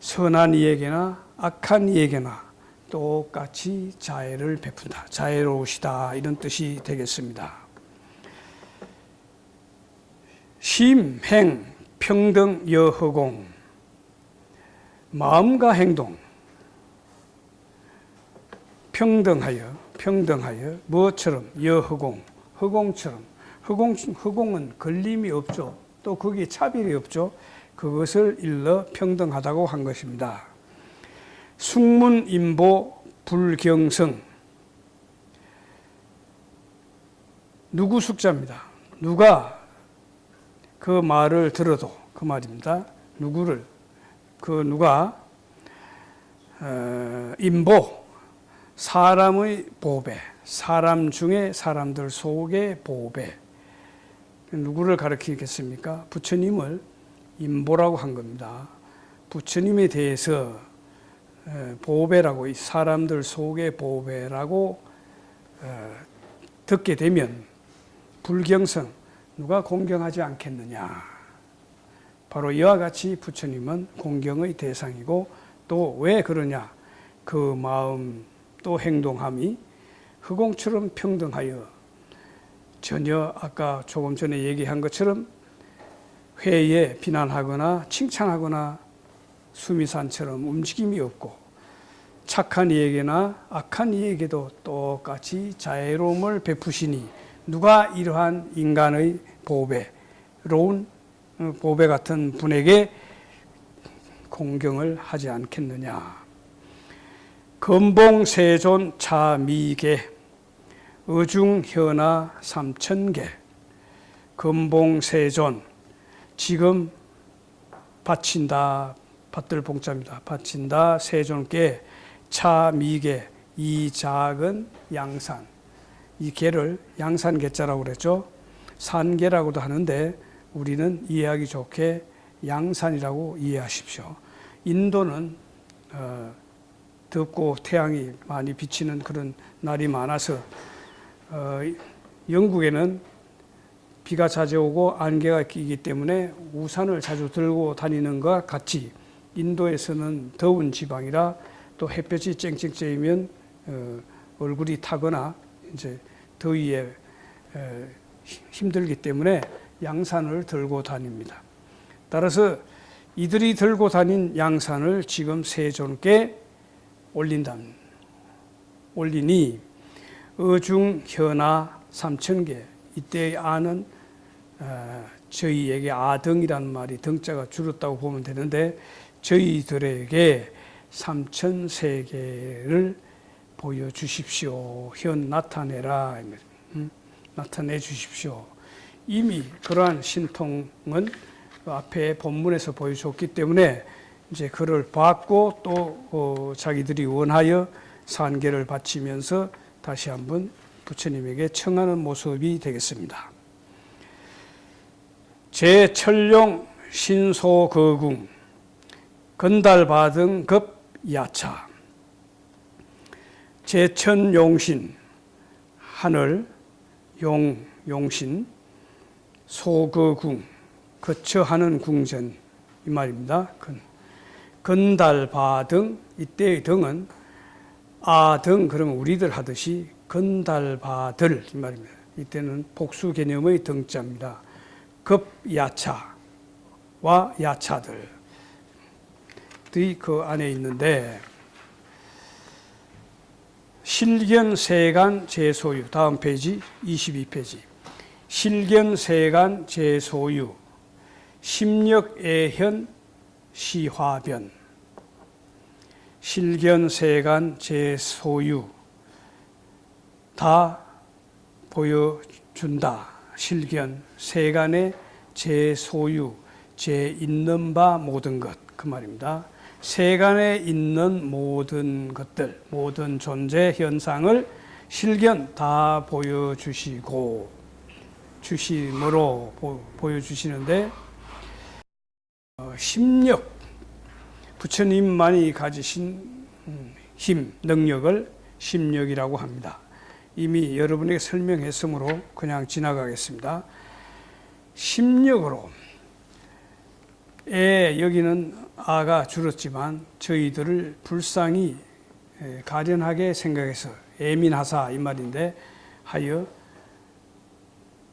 선한 이에게나 악한 이에게나 똑같이 자애를 베푼다. 자애로우시다. 이런 뜻이 되겠습니다. 심, 행, 평등, 여허공. 마음과 행동 평등하여 무엇처럼 여허공, 허공처럼. 허공은 걸림이 없죠. 또 거기에 차별이 없죠. 그것을 일러 평등하다고 한 것입니다. 숙문인보 불경성. 누구 숙자입니다. 누가 그 말을 들어도 그 말입니다. 누가 인보, 사람의 보배, 사람 중에 사람들 속의 보배. 누구를 가리키겠습니까? 부처님을 인보라고 한 겁니다. 부처님에 대해서 보배라고, 사람들 속의 보배라고 듣게 되면 불경성, 누가 공경하지 않겠느냐. 바로 이와 같이 부처님은 공경의 대상이고, 또 왜 그러냐. 그 마음 또 행동함이 허공처럼 평등하여 전혀 아까 조금 전에 얘기한 것처럼 회의에 비난하거나 칭찬하거나 수미산처럼 움직임이 없고, 착한 이에게나 악한 이에게도 똑같이 자애로움을 베푸시니 누가 이러한 인간의 보배로운 보배 같은 분에게 공경을 하지 않겠느냐. 건봉세존 차미계 어중현하 삼천계. 건봉세존, 지금 바친다, 받들 봉자입니다. 바친다 세존께 차미계, 이 작은 양산, 이 개를 양산개자라고 그랬죠. 산개라고도 하는데 우리는 이해하기 좋게 양산이라고 이해하십시오. 인도는 덥고 태양이 많이 비치는 그런 날이 많아서 영국에는 비가 자주 오고 안개가 끼기 때문에 우산을 자주 들고 다니는 것과 같이 인도에서는 더운 지방이라 또 햇볕이 쨍쨍 쬐면 얼굴이 타거나 이제 더위에 힘들기 때문에 양산을 들고 다닙니다. 따라서 이들이 들고 다닌 양산을 지금 세존께 올리니 어중현하 삼천계. 이때 아는 저희에게 아등이라는 말이 등자가 줄었다고 보면 되는데, 저희들에게 삼천세계를 보여주십시오. 현 나타내라. 나타내 주십시오. 이미 그러한 신통은 앞에 본문에서 보여줬기 때문에 이제 그를 받고 또 자기들이 원하여 산계를 바치면서 다시 한번 부처님에게 청하는 모습이 되겠습니다. 제철용 신소거궁 건달바등 급야차. 제천용신, 하늘, 용신, 소거궁, 거처하는 궁전, 이 말입니다. 건달바등, 이때의 등은 아등, 그러면 우리들 하듯이 건달바들, 이 말입니다. 이때는 복수 개념의 등자입니다. 급야차와 야차들이 그 안에 있는데, 실견세간 제소유, 다음 페이지 22페이지. 실견세간 제소유, 심력애현 시화변. 실견세간 제소유, 다 보여준다. 실견, 세간의 제소유, 제 있는 바 모든 것, 그 말입니다. 세간에 있는 모든 것들, 모든 존재 현상을 실견 다 보여주시고, 주심으로 보여주시는데, 심력, 부처님만이 가지신 힘, 능력을 심력이라고 합니다. 이미 여러분에게 설명했으므로 그냥 지나가겠습니다. 심력으로, 여기는 아가 줄었지만 저희들을 불쌍히 가련하게 생각해서 예민하사 이 말인데, 하여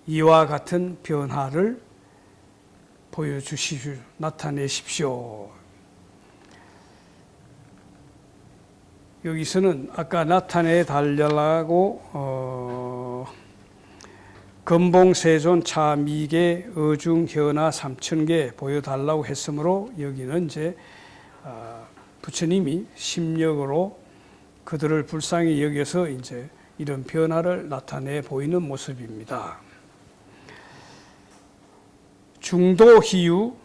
이와 같은 변화를 보여주시오, 나타내십시오. 여기서는 아까 나타내 달라고 금봉세존 차미계 어중현화 3000개 보여달라고 했으므로, 여기는 이제 부처님이 심력으로 그들을 불쌍히 여겨서 이제 이런 변화를 나타내 보이는 모습입니다. 중도희유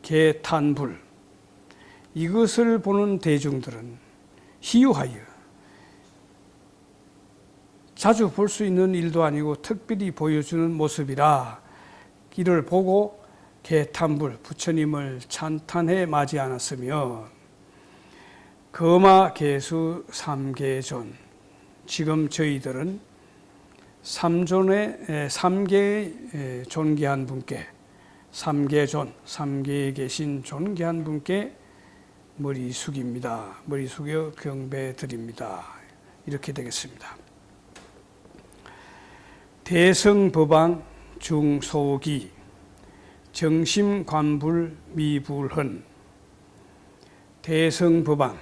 개탄불, 이것을 보는 대중들은 희유하여, 자주 볼 수 있는 일도 아니고 특별히 보여주는 모습이라 이를 보고 개탄불, 부처님을 찬탄해 마지 않았으며, 거마개수 삼계존, 지금 저희들은 삼계의 존귀한 분께, 삼계존, 삼계에 계신 존귀한 분께 머리 숙입니다. 머리 숙여 경배 드립니다. 이렇게 되겠습니다. 대성법왕 중소기 정심관불 미불헌. 대성법왕,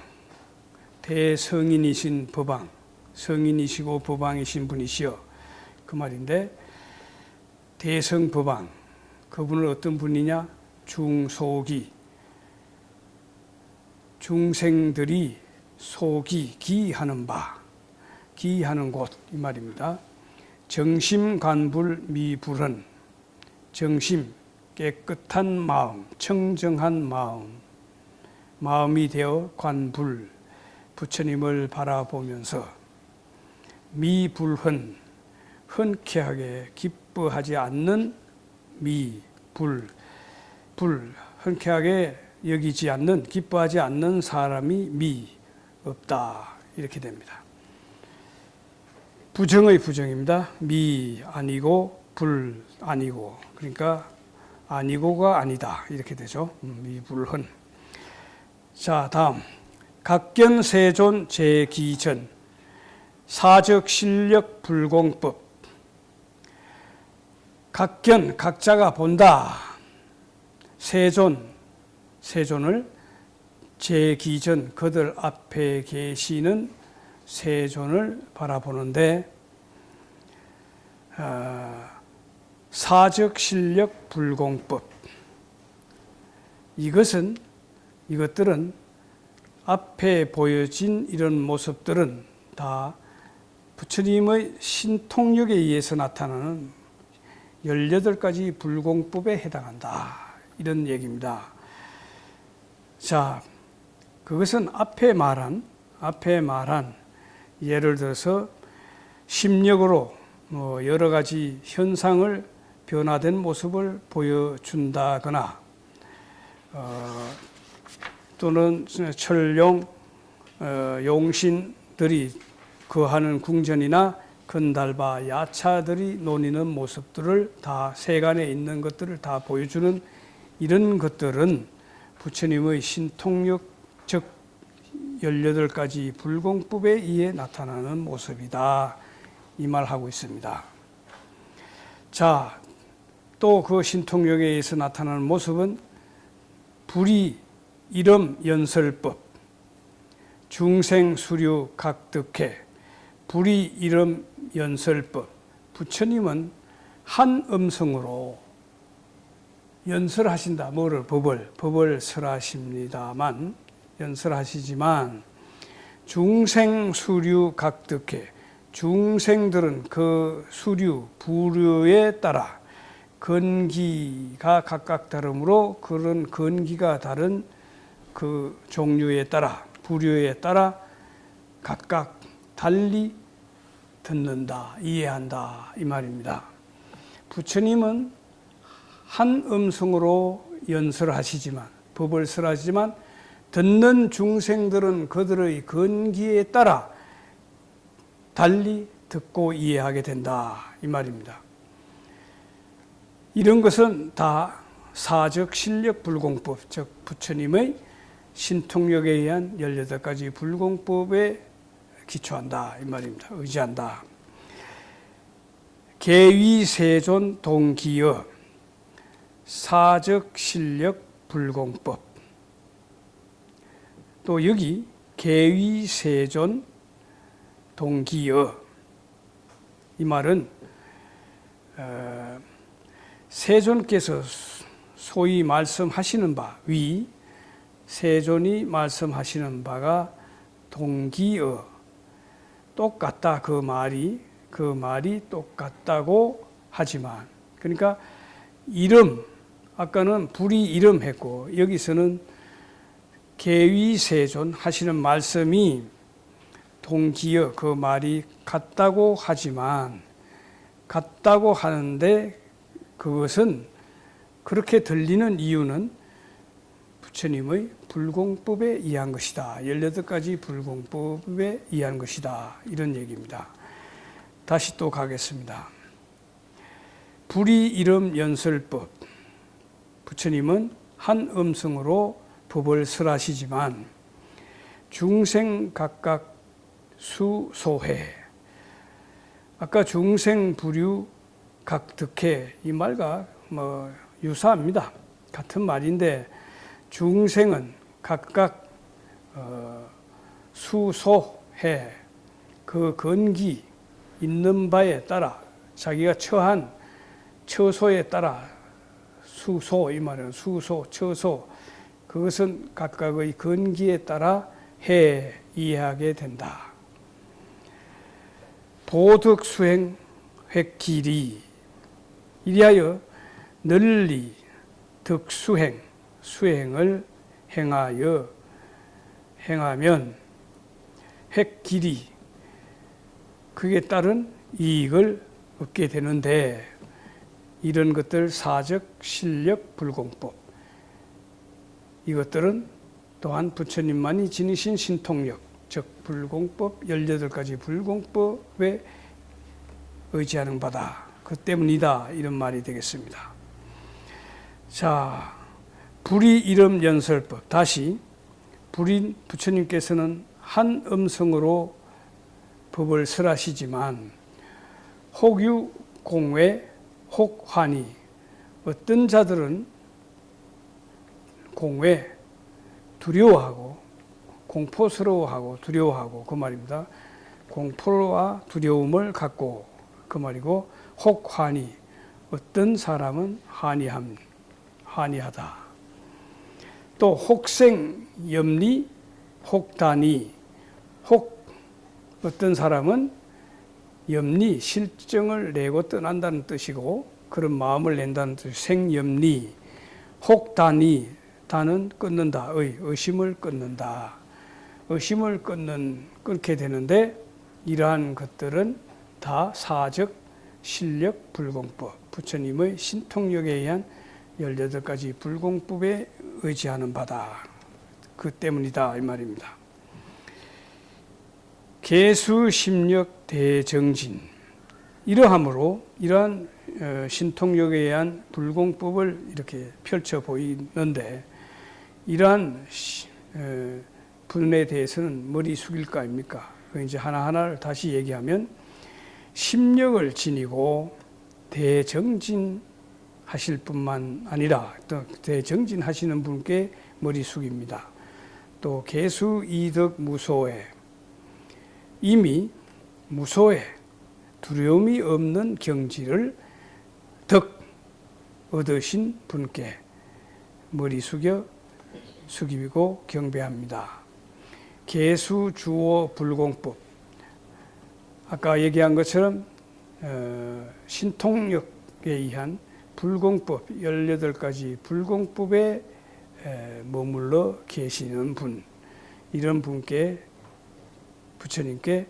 대성인이신 법왕, 성인이시고 법왕이신 분이시여, 그 말인데, 대성법왕, 그분은 어떤 분이냐? 중소기, 중생들이 소기, 기하는 바, 기하는 곳, 이 말입니다. 정심관불 미불헌, 정심, 깨끗한 마음, 청정한 마음, 마음이 되어 관불, 부처님을 바라보면서 미불헌, 흔쾌하게 기뻐하지 않는 불, 흔쾌하게 여기지 않는, 기뻐하지 않는 사람이 없다. 이렇게 됩니다. 부정의 부정입니다. 아니고 불 아니고, 그러니까 아니고가 아니다. 이렇게 되죠. 미불헌. 자, 다음. 각견세존 제기전 사적실력 불공법. 각견, 각자가 본다. 세존을 제기전, 그들 앞에 계시는 세존을 바라보는데, 사적실력 불공법. 이것들은 앞에 보여진 이런 모습들은 다 부처님의 신통력에 의해서 나타나는 18가지 불공법에 해당한다. 이런 얘기입니다. 자, 그것은 앞에 말한 예를 들어서 심력으로 여러 가지 현상을 변화된 모습을 보여준다거나, 또는 철룡, 용신들이 거하는 궁전이나 건달바, 야차들이 노니는 모습들을 다, 세간에 있는 것들을 다 보여주는 이런 것들은 부처님의 신통력, 즉 18가지 불공법에 의해 나타나는 모습이다. 이 말하고 있습니다. 자, 또 그 신통력에서 나타나는 모습은 불이 이름 연설법, 중생 수류 각득해, 불이 이름 연설법. 부처님은 한 음성으로 연설하신다. 뭐를? 법을 설하십니다만, 연설하시지만 중생 수류 각득해, 중생들은 그 수류, 부류에 따라 건기가 각각 다르므로 그런 건기가 다른 그 종류에 따라, 부류에 따라 각각 달리 듣는다, 이해한다, 이 말입니다. 부처님은 한 음성으로 연설하시지만, 법을 설하시지만, 듣는 중생들은 그들의 건기에 따라 달리 듣고 이해하게 된다, 이 말입니다. 이런 것은 다 사적 실력 불공법, 즉 부처님의 신통력에 의한 18가지 불공법에 기초한다, 이 말입니다. 의지한다. 계위세존 동기여, 사적 실력 불공법. 또 여기 계위세존 동기여, 이 말은 세존께서 소위 말씀하시는 바, 위 세존이 말씀하시는 바가 동기여, 똑같다, 그 말이 똑같다고 하지만, 그러니까 이름, 아까는 불이 이름 했고 여기서는 계위세존 하시는 말씀이 동기여, 그 말이 같다고 하지만, 같다고 하는데 그것은 그렇게 들리는 이유는 부처님의 불공법에 의한 것이다. 18가지 불공법에 의한 것이다. 이런 얘기입니다. 다시 또 가겠습니다. 불이 이름 연설법. 부처님은 한 음성으로 법을 설하시지만 중생 각각 수소해. 아까 중생 부류 각득해, 이 말과 유사합니다. 같은 말인데 중생은 각각 수소해, 그 건기 있는 바에 따라 자기가 처한 처소에 따라 수소, 이 말은 수소, 처소, 그것은 각각의 건기에 따라 해 이해하게 된다. 보득 수행 획길이, 이리하여 널리 득수행, 수행을 행하면 획길이, 그에 따른 이익을 얻게 되는데, 이런 것들 사적 실력 불공법, 이것들은 또한 부처님만이 지니신 신통력, 즉 불공법, 18가지 불공법에 의지하는 바다. 그 때문이다, 이런 말이 되겠습니다. 자, 불이 이름 연설법. 다시 불인 부처님께서는 한 음성으로 법을 설하시지만 혹유 공회 혹환희, 어떤 자들은 공회, 두려워하고 공포스러워하고 두려워하고, 그 말입니다. 공포와 두려움을 갖고, 그 말이고, 혹환희, 어떤 사람은 한이하다. 또 혹생 염리 혹단이, 어떤 사람은 염리, 실정을 내고 떠난다는 뜻이고, 그런 마음을 낸다는 뜻, 생염리. 혹단이, 단은 끊는다, 의심을 끊는다. 의심을 끊게 되는데, 이러한 것들은 다 사적 실력 불공법, 부처님의 신통력에 의한 18가지 불공법에 의지하는 바다. 그 때문이다, 이 말입니다. 개수심력 대정진, 이러함으로 이러한 신통력에 의한 불공법을 이렇게 펼쳐 보이는데, 이러한 분에 대해서는 머리 숙일 거 아닙니까? 이제 하나하나를 다시 얘기하면, 심력을 지니고 대정진 하실 뿐만 아니라 또 대정진 하시는 분께 머리 숙입니다. 또 계수 이덕 무소에 이미 무소에 두려움이 없는 경지를 덕 얻으신 분께 머리 숙이고 경배합니다. 계수 주호 불공법 아까 얘기한 것처럼 신통력에 의한 불공법 18가지 불공법에 머물러 계시는 분 이런 분께 부처님께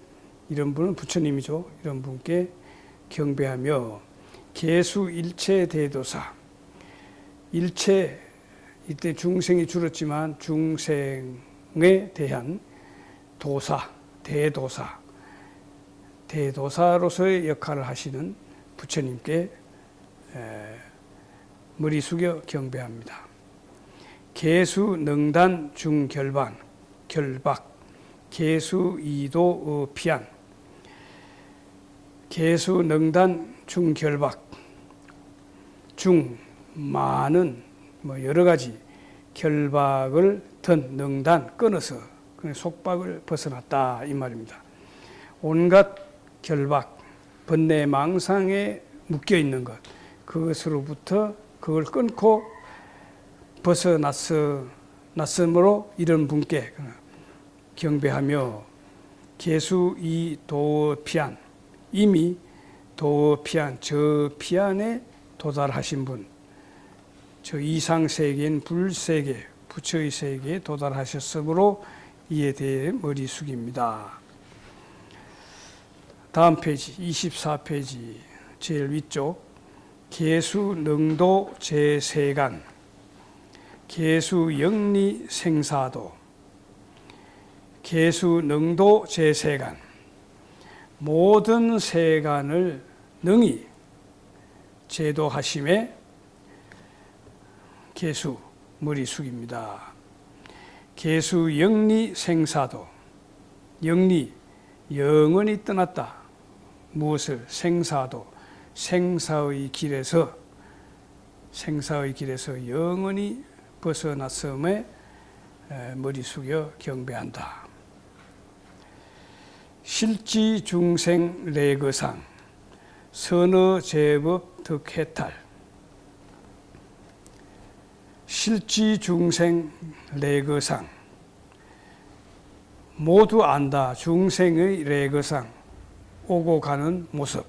이런 분은 부처님이죠. 이런 분께 경배하며 계수 일체 대도사 일체 이때 중생이 줄었지만 중생에 대한 도사 대도사로서의 역할을 하시는 부처님께 머리 숙여 경배합니다. 계수 능단 중결박 계수 이도 피안 계수 능단 중결박 중 많은 여러 가지 결박을 든 능단 끊어서 속박을 벗어났다 이 말입니다. 온갖 결박 번뇌 망상에 묶여 있는 것 그것으로부터 그걸 끊고 벗어났으므로 이런 분께 경배하며 계수 이 도피안 이미 도피안 저 피안에 도달하신 분 저 이상세계인 불세계 부처의 세계에 도달하셨으므로 이에 대해 머리 숙입니다. 다음 페이지 24페이지 제일 위쪽 계수 능도 제세간 계수 영리 생사도 계수 능도 제세간 모든 세간을 능히 제도하심에 계수 머리 숙입니다. 계수 영리 생사도 영리 영원히 떠났다. 무엇을 생사도 생사의 길에서 영원히 벗어났음에 머리 숙여 경배한다. 실지 중생 레거상 선어 제법 득해탈 실지 중생 레거상 모두 안다. 중생의 레거상 오고 가는 모습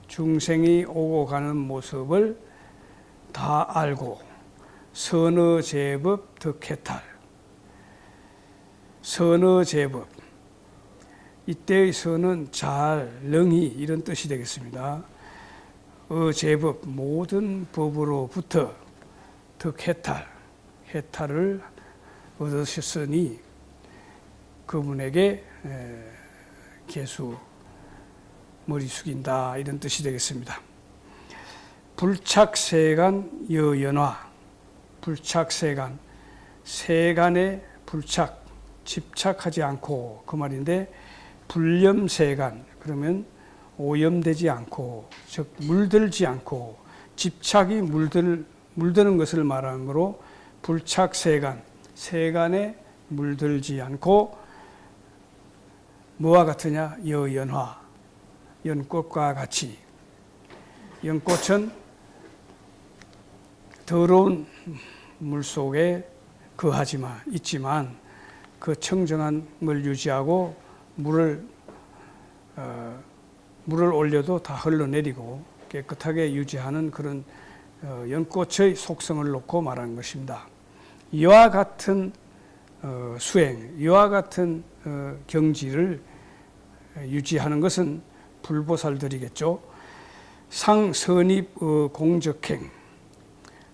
중생이 오고 가는 모습을 다 알고 선어 제법 득해탈 선어 제법 이때의 선은 잘 능히 이런 뜻이 되겠습니다. 제법 모든 법으로부터 해탈을 얻으셨으니 그분에게 계수 머리 숙인다 이런 뜻이 되겠습니다. 불착세간 여연화 불착세간 세간에 집착하지 않고 그 말인데 불념세간 그러면 오염되지 않고 즉 물들지 않고 집착이 물드는 것을 말하므로 불착세간 세간에 물들지 않고 뭐와 같으냐 여연화 연꽃과 같이 연꽃은 더러운 물 속에 있지만 그 청정함을 유지하고 물을 올려도 다 흘러내리고 깨끗하게 유지하는 그런 연꽃의 속성을 놓고 말하는 것입니다. 이와 같은 수행, 이와 같은 경지를 유지하는 것은 불보살들이겠죠. 상선입 공적행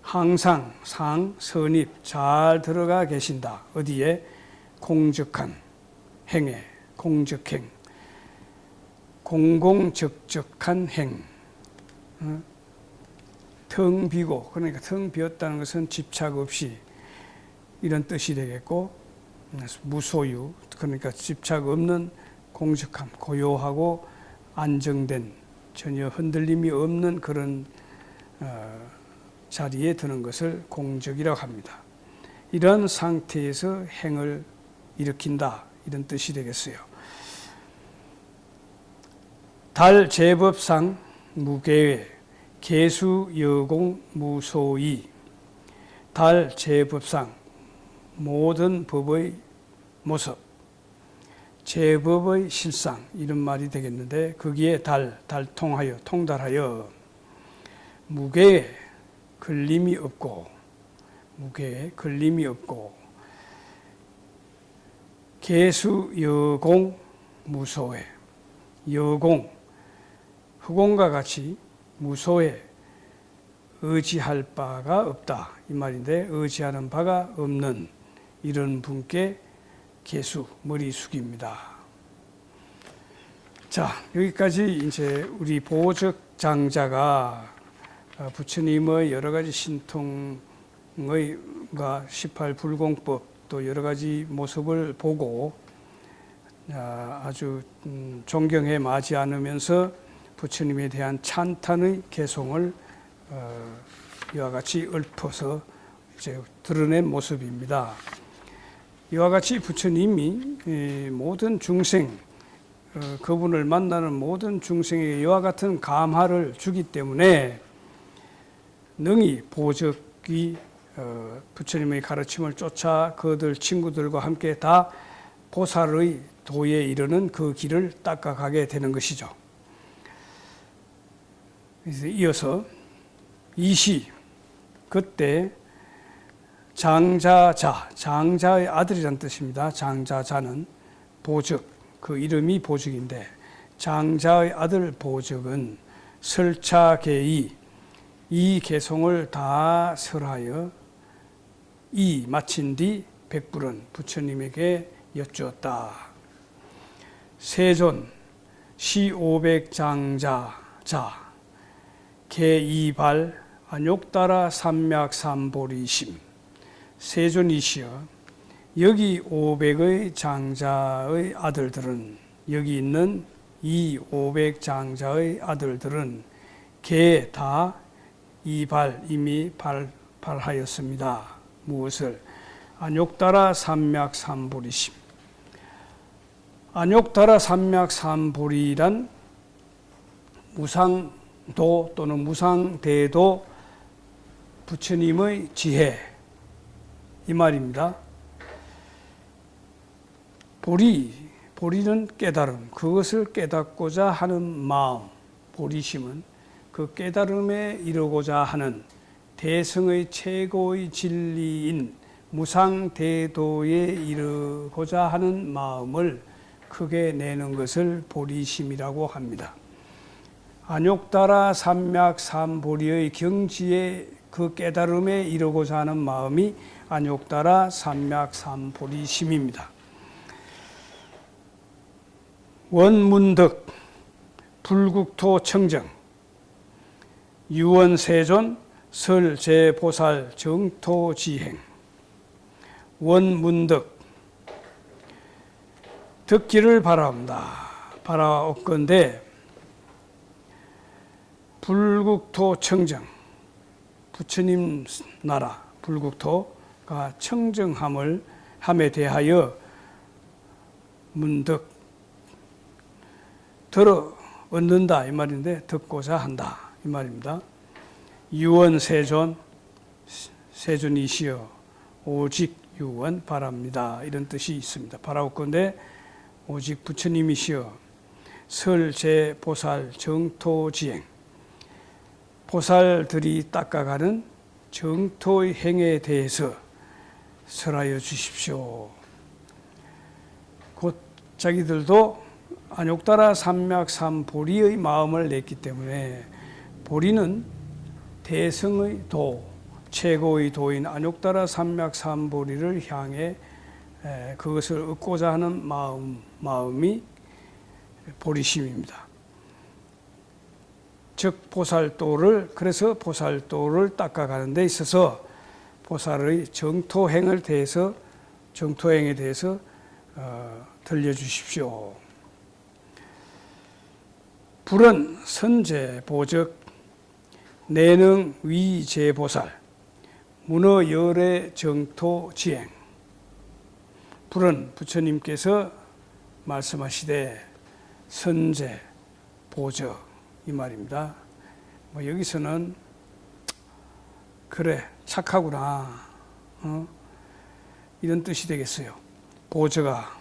항상 상선입 잘 들어가 계신다. 어디에? 공적한 행에 공적행 공공적적한 행 텅 비고 그러니까 텅 비었다는 것은 집착 없이 이런 뜻이 되겠고 무소유 그러니까 집착 없는 공적함 고요하고 안정된 전혀 흔들림이 없는 그런 자리에 드는 것을 공적이라고 합니다. 이런 상태에서 행을 일으킨다, 이런 뜻이 되겠어요. 달 제법상 무계회, 계수 여공 무소이. 달 제법상 모든 법의 모습, 제법의 실상, 이런 말이 되겠는데, 거기에 달통하여, 통달하여, 무게에 걸림이 없고, 무게에 걸림이 없고, 계수 여공 무소해, 여공, 허공과 같이 무소해, 의지할 바가 없다, 이 말인데, 의지하는 바가 없는 이런 분께 계수, 머리 숙입니다. 자, 여기까지 이제 우리 보적 장자가 부처님의 여러 가지 신통의 18불공법 또 여러 가지 모습을 보고 아주 존경해 마지 않으면서 부처님에 대한 찬탄의 개송을 이와 같이 읊어서 이제 드러낸 모습입니다. 이와 같이 부처님이 모든 중생, 그분을 만나는 모든 중생에게 이와 같은 감화를 주기 때문에 능히 보적이 부처님의 가르침을 쫓아 그들 친구들과 함께 다 보살의 도에 이르는 그 길을 닦아가게 되는 것이죠. 그래서 이어서 이시, 그때 장자자, 장자의 아들이란 뜻입니다. 장자자는 보적, 그 이름이 보적인데, 장자의 아들 보적은 설차계의, 이 개송을 다 설하여 이 마친 뒤 백불은 부처님에게 여쭈었다. 세존 시500장자자 개이발 안욕따라 삼맥삼보리심. 세존이시여, 여기 500의 장자의 아들들은, 여기 있는 이 500장자의 아들들은 개 다 이발, 이미 발하였습니다. 무엇을? 안욕따라 삼맥삼보리심. 안욕따라 삼맥삼보리란 무상도 또는 무상대도 부처님의 지혜, 이 말입니다. 보리는 깨달음, 그것을 깨닫고자 하는 마음, 보리심은 그 깨달음에 이르고자 하는 대승의 최고의 진리인 무상대도에 이르고자 하는 마음을 크게 내는 것을 보리심이라고 합니다. 안욕따라 삼맥삼보리의 경지에 그 깨달음에 이르고자 하는 마음이 안욕따라 삼맥삼보리심입니다. 원문득 불국토 청정 유원세존 설제보살 정토지행. 원문득, 듣기를 바라옵니다. 바라옵건대 불국토 청정, 부처님 나라 불국토가 청정함에 대하여 문득 들어 얻는다, 이 말인데 듣고자 한다, 이 말입니다. 유원세존, 세존이시여 오직 유원 바랍니다, 이런 뜻이 있습니다. 바라옵건대 오직 부처님이시여 설제보살 정토지행, 보살들이 닦아가는 정토의 행에 대해서 설하여 주십시오. 곧 자기들도 안욕따라 삼맥삼보리의 마음을 냈기 때문에, 보리는 대승의 도, 최고의 도인 안욕따라 삼맥삼보리를 향해 그것을 얻고자 하는 마음이 보리심입니다. 즉 그래서 보살도를 닦아가는 데 있어서 보살의 정토행에 대해서 들려주십시오. 불은 선제 보적, 내능 위제보살, 문어 열애 정토 지행. 불은 부처님께서 말씀하시되 선제 보적 이 말입니다. 뭐 여기서는 그래 착하구나 이런 뜻이 되겠어요. 보적아,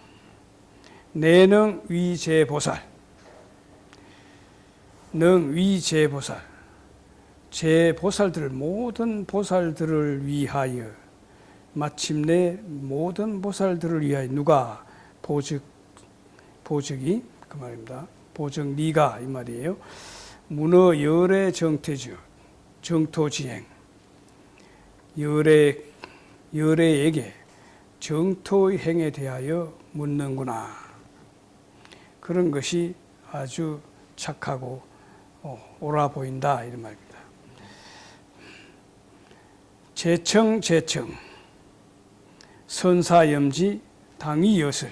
내능 위제보살, 능 위제보살, 제보살들 모든 보살들을 위하여, 마침내 모든 보살들을 위하여 누가 보적이 그 말입니다. 보적 네가 이 말이에요. 문어 열애 정태주 정토지행, 열애에게 정토의 행에 대하여 묻는구나. 그런 것이 아주 착하고 옳아 보인다 이런 말입니다. 제청 선사염지 당위여슬.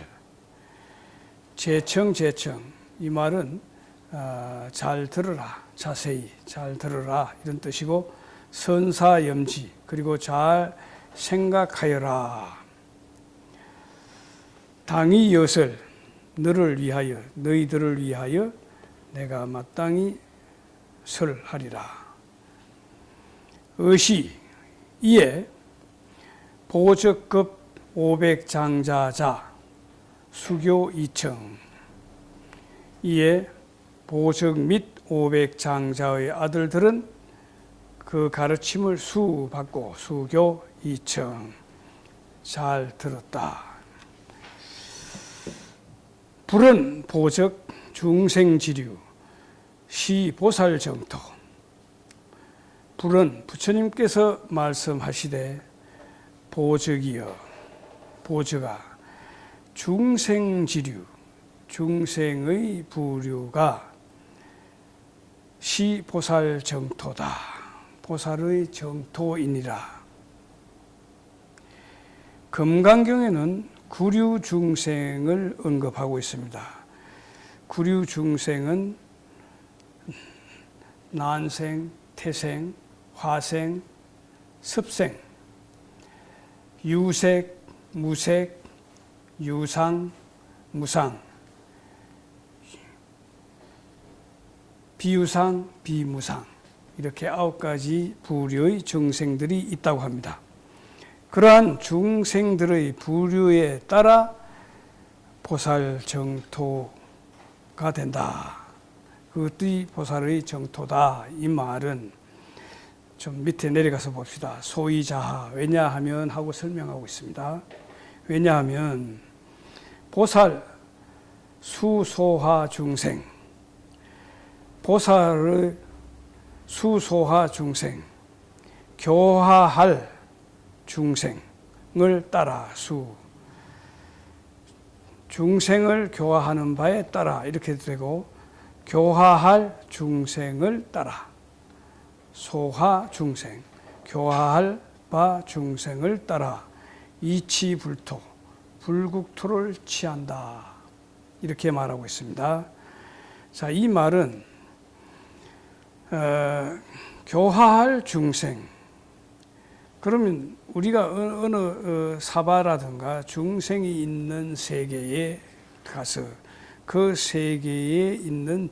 제청 이 말은 잘 들으라, 자세히 잘 들으라 이런 뜻이고, 선사염지 그리고 잘 생각하여라. 당위여슬, 너희들을 위하여 내가 마땅히 설하리라. 의시, 이에 보적급 500장자자 수교 2청. 이에 보적 및 500장자의 아들들은 그 가르침을 수받고 수교 2청 잘 들었다. 불은 보적 중생지류 시보살정토. 불은 부처님께서 말씀하시되 보적이여, 보적아, 중생지류, 중생의 부류가 시보살정토다, 보살의 정토이니라. 금강경에는 구류중생을 언급하고 있습니다. 구류중생은 난생, 태생, 화생, 습생, 유색, 무색, 유상, 무상, 비유상, 비무상, 이렇게 9가지 부류의 중생들이 있다고 합니다. 그러한 중생들의 부류에 따라 보살 정토가 된다. 그것이 보살의 정토다. 이 말은 좀 밑에 내려가서 봅시다. 소이자하, 왜냐하면 하고 설명하고 있습니다. 왜냐하면 보살 수소하 중생, 보살의 수소하 중생, 교화할 중생을 따라 중생을 교화하는 바에 따라 이렇게 되고, 교화할 중생을 따라 소화 중생, 교화할 바 중생을 따라 이치불토, 불국토를 취한다. 이렇게 말하고 있습니다. 자, 이 말은 교화할 중생, 그러면 우리가 어느 사바라든가 중생이 있는 세계에 가서 그 세계에 있는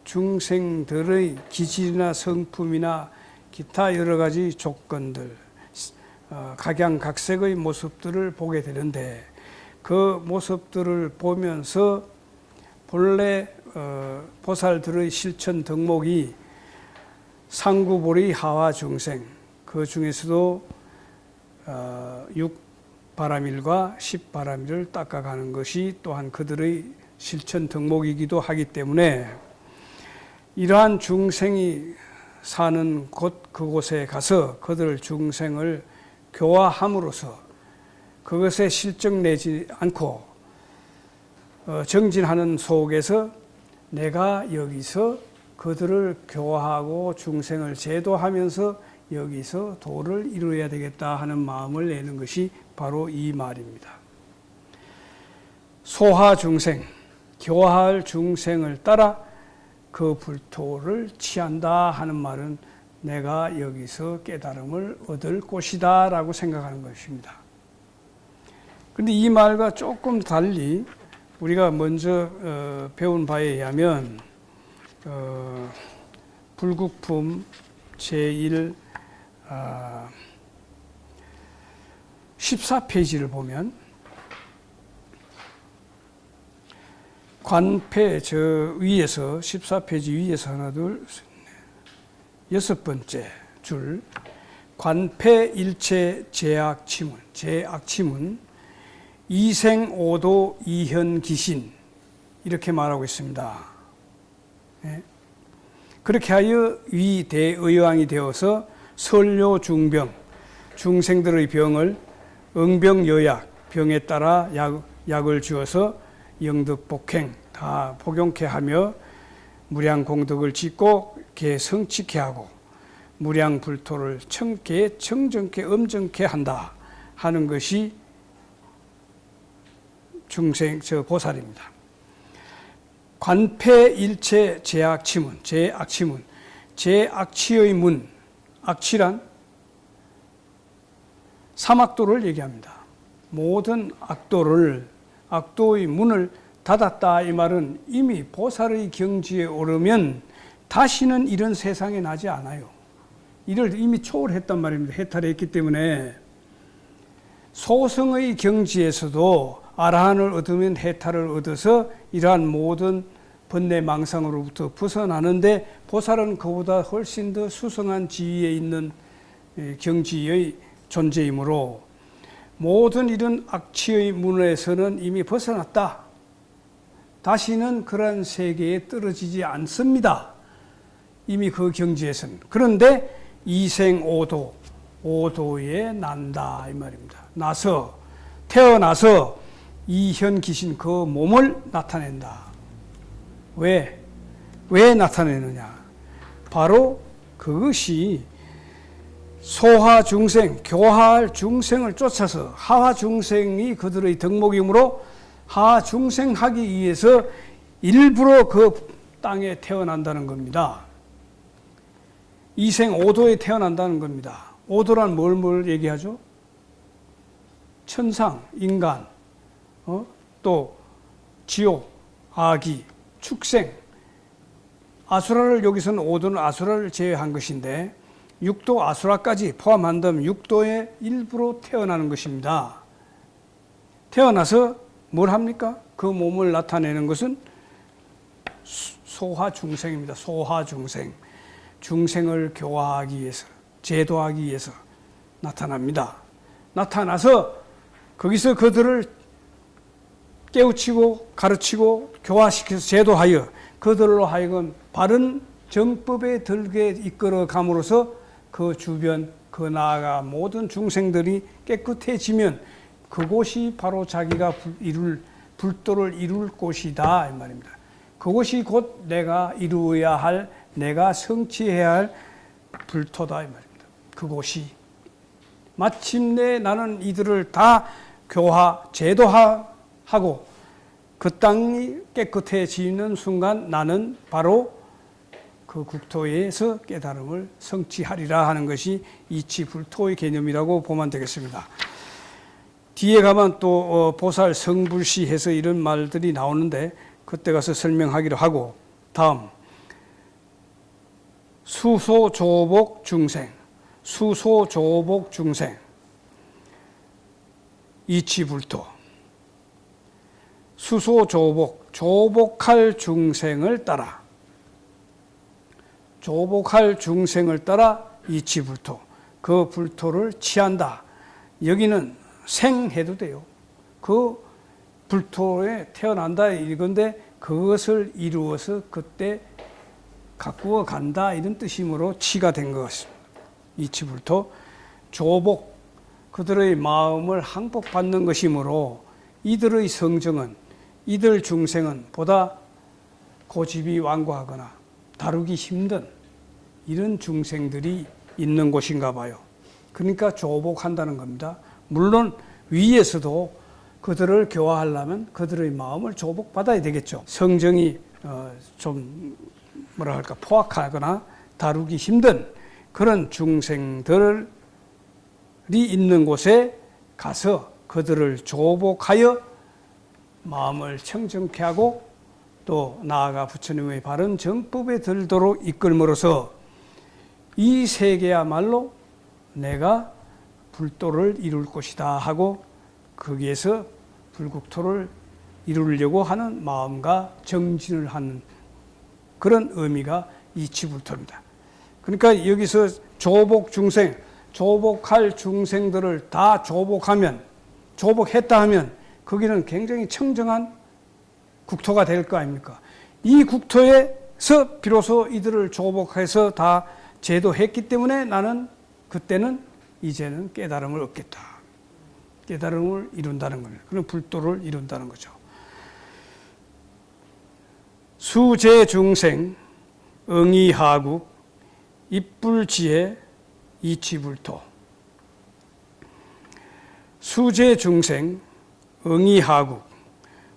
중생들의 기질이나 성품이나 기타 여러 가지 조건들, 각양각색의 모습들을 보게 되는데, 그 모습들을 보면서 본래 보살들의 실천 덕목이 상구보리 하와 중생, 그 중에서도 6바라밀과 10바라밀을 닦아가는 것이 또한 그들의 실천 덕목이기도 하기 때문에, 이러한 중생이 사는 곳 그곳에 가서 그들 중생을 교화함으로써 그것에 실증내지 않고 정진하는 속에서 내가 여기서 그들을 교화하고 중생을 제도하면서 여기서 도를 이루어야 되겠다 하는 마음을 내는 것이 바로 이 말입니다. 소화 중생, 교화할 중생을 따라 그 불토를 취한다 하는 말은 내가 여기서 깨달음을 얻을 곳이다 라고 생각하는 것입니다. 그런데 이 말과 조금 달리 우리가 먼저 배운 바에 의하면 불국품 제1 14페이지를 보면 관패 저 위에서 14페이지 위에서 하나 둘 여섯 번째 줄 관패 일체 제악치문 이생오도 이현기신 이렇게 말하고 있습니다. 네. 그렇게 하여 위대의왕이 되어서 설료중병 중생들의 병을 응병여약 병에 따라 약을 주어서 영덕복행 다 복용케 하며 무량공덕을 짓고 개성취케 하고 무량불토를 청케 청정케 엄정케 한다 하는 것이 중생 저 보살입니다. 관패일체 제악치문 제악치의 문 악치란 삼악도를 얘기합니다. 모든 악도의 문을 닫았다 이 말은 이미 보살의 경지에 오르면 다시는 이런 세상에 나지 않아요. 이를 이미 초월했단 말입니다. 해탈했기 때문에 소성의 경지에서도 아라한을 얻으면 해탈을 얻어서 이러한 모든 번뇌망상으로부터 벗어나는데 보살은 그보다 훨씬 더 수성한 지위에 있는 경지의 존재이므로 모든 이런 악취의 문에서는 이미 벗어났다. 다시는 그러한 세계에 떨어지지 않습니다. 이미 그 경지에서는. 그런데 이생오도, 오도에 난다 이 말입니다. 태어나서 이현기신 그 몸을 나타낸다. 왜 나타내느냐? 바로 그것이 소하중생, 교화할 중생을 쫓아서 하하중생이 그들의 덕목이므로 하중생하기 위해서 일부러 그 땅에 태어난다는 겁니다. 이생오도에 태어난다는 겁니다. 오도란 뭘 얘기하죠? 천상, 인간, 또 지옥, 아기, 축생, 아수라를 여기서는 오도는 아수라를 제외한 것인데 육도 아수라까지 포함한다면 육도의 일부로 태어나는 것입니다. 태어나서 뭘 합니까? 그 몸을 나타내는 것은 소하중생입니다. 소하중생. 중생을 교화하기 위해서, 제도하기 위해서 나타납니다. 나타나서 거기서 그들을 깨우치고 가르치고 교화시켜서 제도하여 그들로 하여금 바른 정법에 들게 이끌어 감으로써 그 주변, 그 나아가 모든 중생들이 깨끗해지면 그곳이 바로 자기가 불도를 이룰 곳이다 이 말입니다. 그곳이 곧 내가 이루어야 할, 내가 성취해야 할 불토다 이 말입니다. 그곳이 마침내 나는 이들을 다 교화, 제도하고 그 땅이 깨끗해지는 순간 나는 바로 그 국토에서 깨달음을 성취하리라 하는 것이 이치불토의 개념이라고 보면 되겠습니다. 뒤에 가면 또 보살 성불시 해서 이런 말들이 나오는데 그때 가서 설명하기로 하고, 다음 수소조복 중생, 수소조복 중생 이치불토. 수소조복, 조복할 중생을 따라, 조복할 중생을 따라 이치불토, 그 불토를 취한다. 여기는 생해도 돼요. 그 불토에 태어난다 이건데 그것을 이루어서 그때 가꾸어 간다 이런 뜻이므로 치가 된 것 같습니다. 이치불토, 조복, 그들의 마음을 항복받는 것이므로 이들의 성정은, 이들 중생은 보다 고집이 완고하거나 다루기 힘든 이런 중생들이 있는 곳인가 봐요. 그러니까 조복한다는 겁니다. 물론 위에서도 그들을 교화하려면 그들의 마음을 조복받아야 되겠죠. 성정이 좀 뭐라 할까 포악하거나 다루기 힘든 그런 중생들이 있는 곳에 가서 그들을 조복하여 마음을 청정케 하고 또 나아가 부처님의 바른 정법에 들도록 이끌므로써 이 세계야말로 내가 불도를 이룰 것이다 하고 거기에서 불국토를 이루려고 하는 마음과 정진을 하는 그런 의미가 이치불토입니다. 그러니까 여기서 조복 중생, 조복할 중생들을 다 조복했다 하면 거기는 굉장히 청정한 국토가 될 거 아닙니까? 이 국토에서 비로소 이들을 조복해서 다 제도했기 때문에 나는 그때는 이제는 깨달음을 얻겠다. 깨달음을 이룬다는 겁니다. 그럼 불도를 이룬다는 거죠. 수제중생, 응이하국, 입불지혜, 이치불토. 수제중생, 응이하국,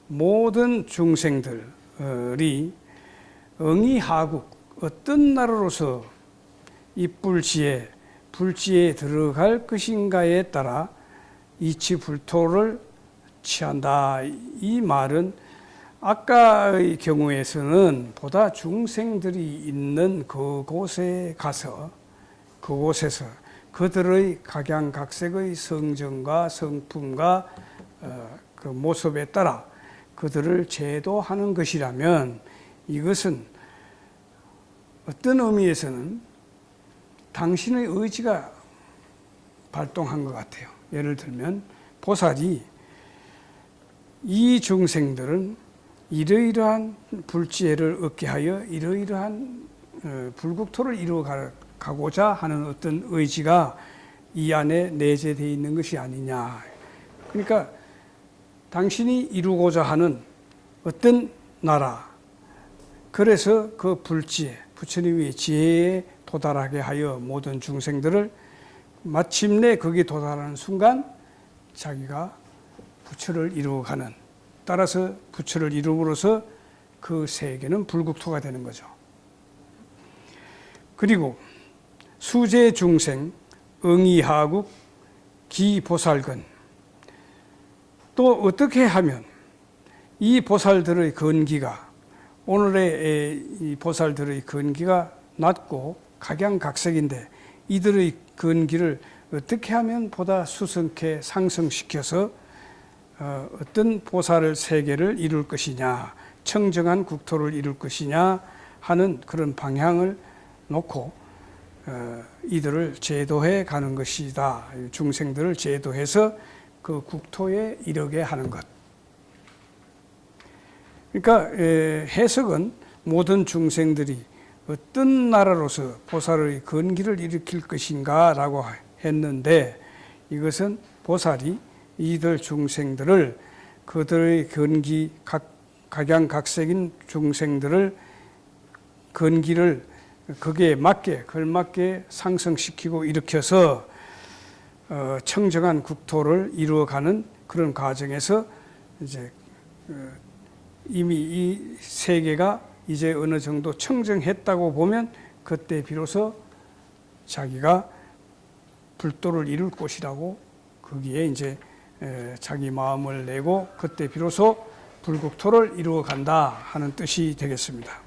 모든 중생들이 응이하국, 어떤 나라로서 입불지혜, 불지혜에 들어갈 것인가에 따라 이치불토를 취한다. 이 말은 아까의 경우에서는 보다 중생들이 있는 그곳에 가서 그곳에서 그들의 각양각색의 성정과 성품과 그 모습에 따라 그들을 제도하는 것이라면 이것은 어떤 의미에서는 당신의 의지가 발동한 것 같아요. 예를 들면 보살이 이 중생들은 이러이러한 불지혜를 얻게 하여 이러이러한 불국토를 이루어가고자 하는 어떤 의지가 이 안에 내재되어 있는 것이 아니냐. 그러니까 당신이 이루고자 하는 어떤 나라, 그래서 그 불지혜, 부처님의 지혜에 도달하게 하여 모든 중생들을 마침내 거기에 도달하는 순간 자기가 부처를 이루어가는, 따라서 부처를 이루므로써 그 세계는 불국토가 되는 거죠. 그리고 수제중생, 응이하국, 기보살근. 또 어떻게 하면 이 보살들의 근기가, 오늘의 이 보살들의 근기가 낮고 각양각색인데 이들의 근기를 어떻게 하면 보다 수성케 상승시켜서 어떤 보살 세계를 이룰 것이냐, 청정한 국토를 이룰 것이냐 하는 그런 방향을 놓고 이들을 제도해 가는 것이다. 중생들을 제도해서 그 국토에 이르게 하는 것. 그러니까 해석은 모든 중생들이 어떤 나라로서 보살의 근기를 일으킬 것인가 라고 했는데 이것은 보살이 이들 중생들을 그들의 근기, 각양각색인 중생들을 근기를 거기에 맞게, 걸맞게 상승시키고 일으켜서 청정한 국토를 이루어가는 그런 과정에서 이제 이미 이 세계가 이제 어느 정도 청정했다고 보면 그때 비로소 자기가 불도를 이룰 곳이라고 거기에 이제 자기 마음을 내고 그때 비로소 불국토를 이루어 간다 하는 뜻이 되겠습니다.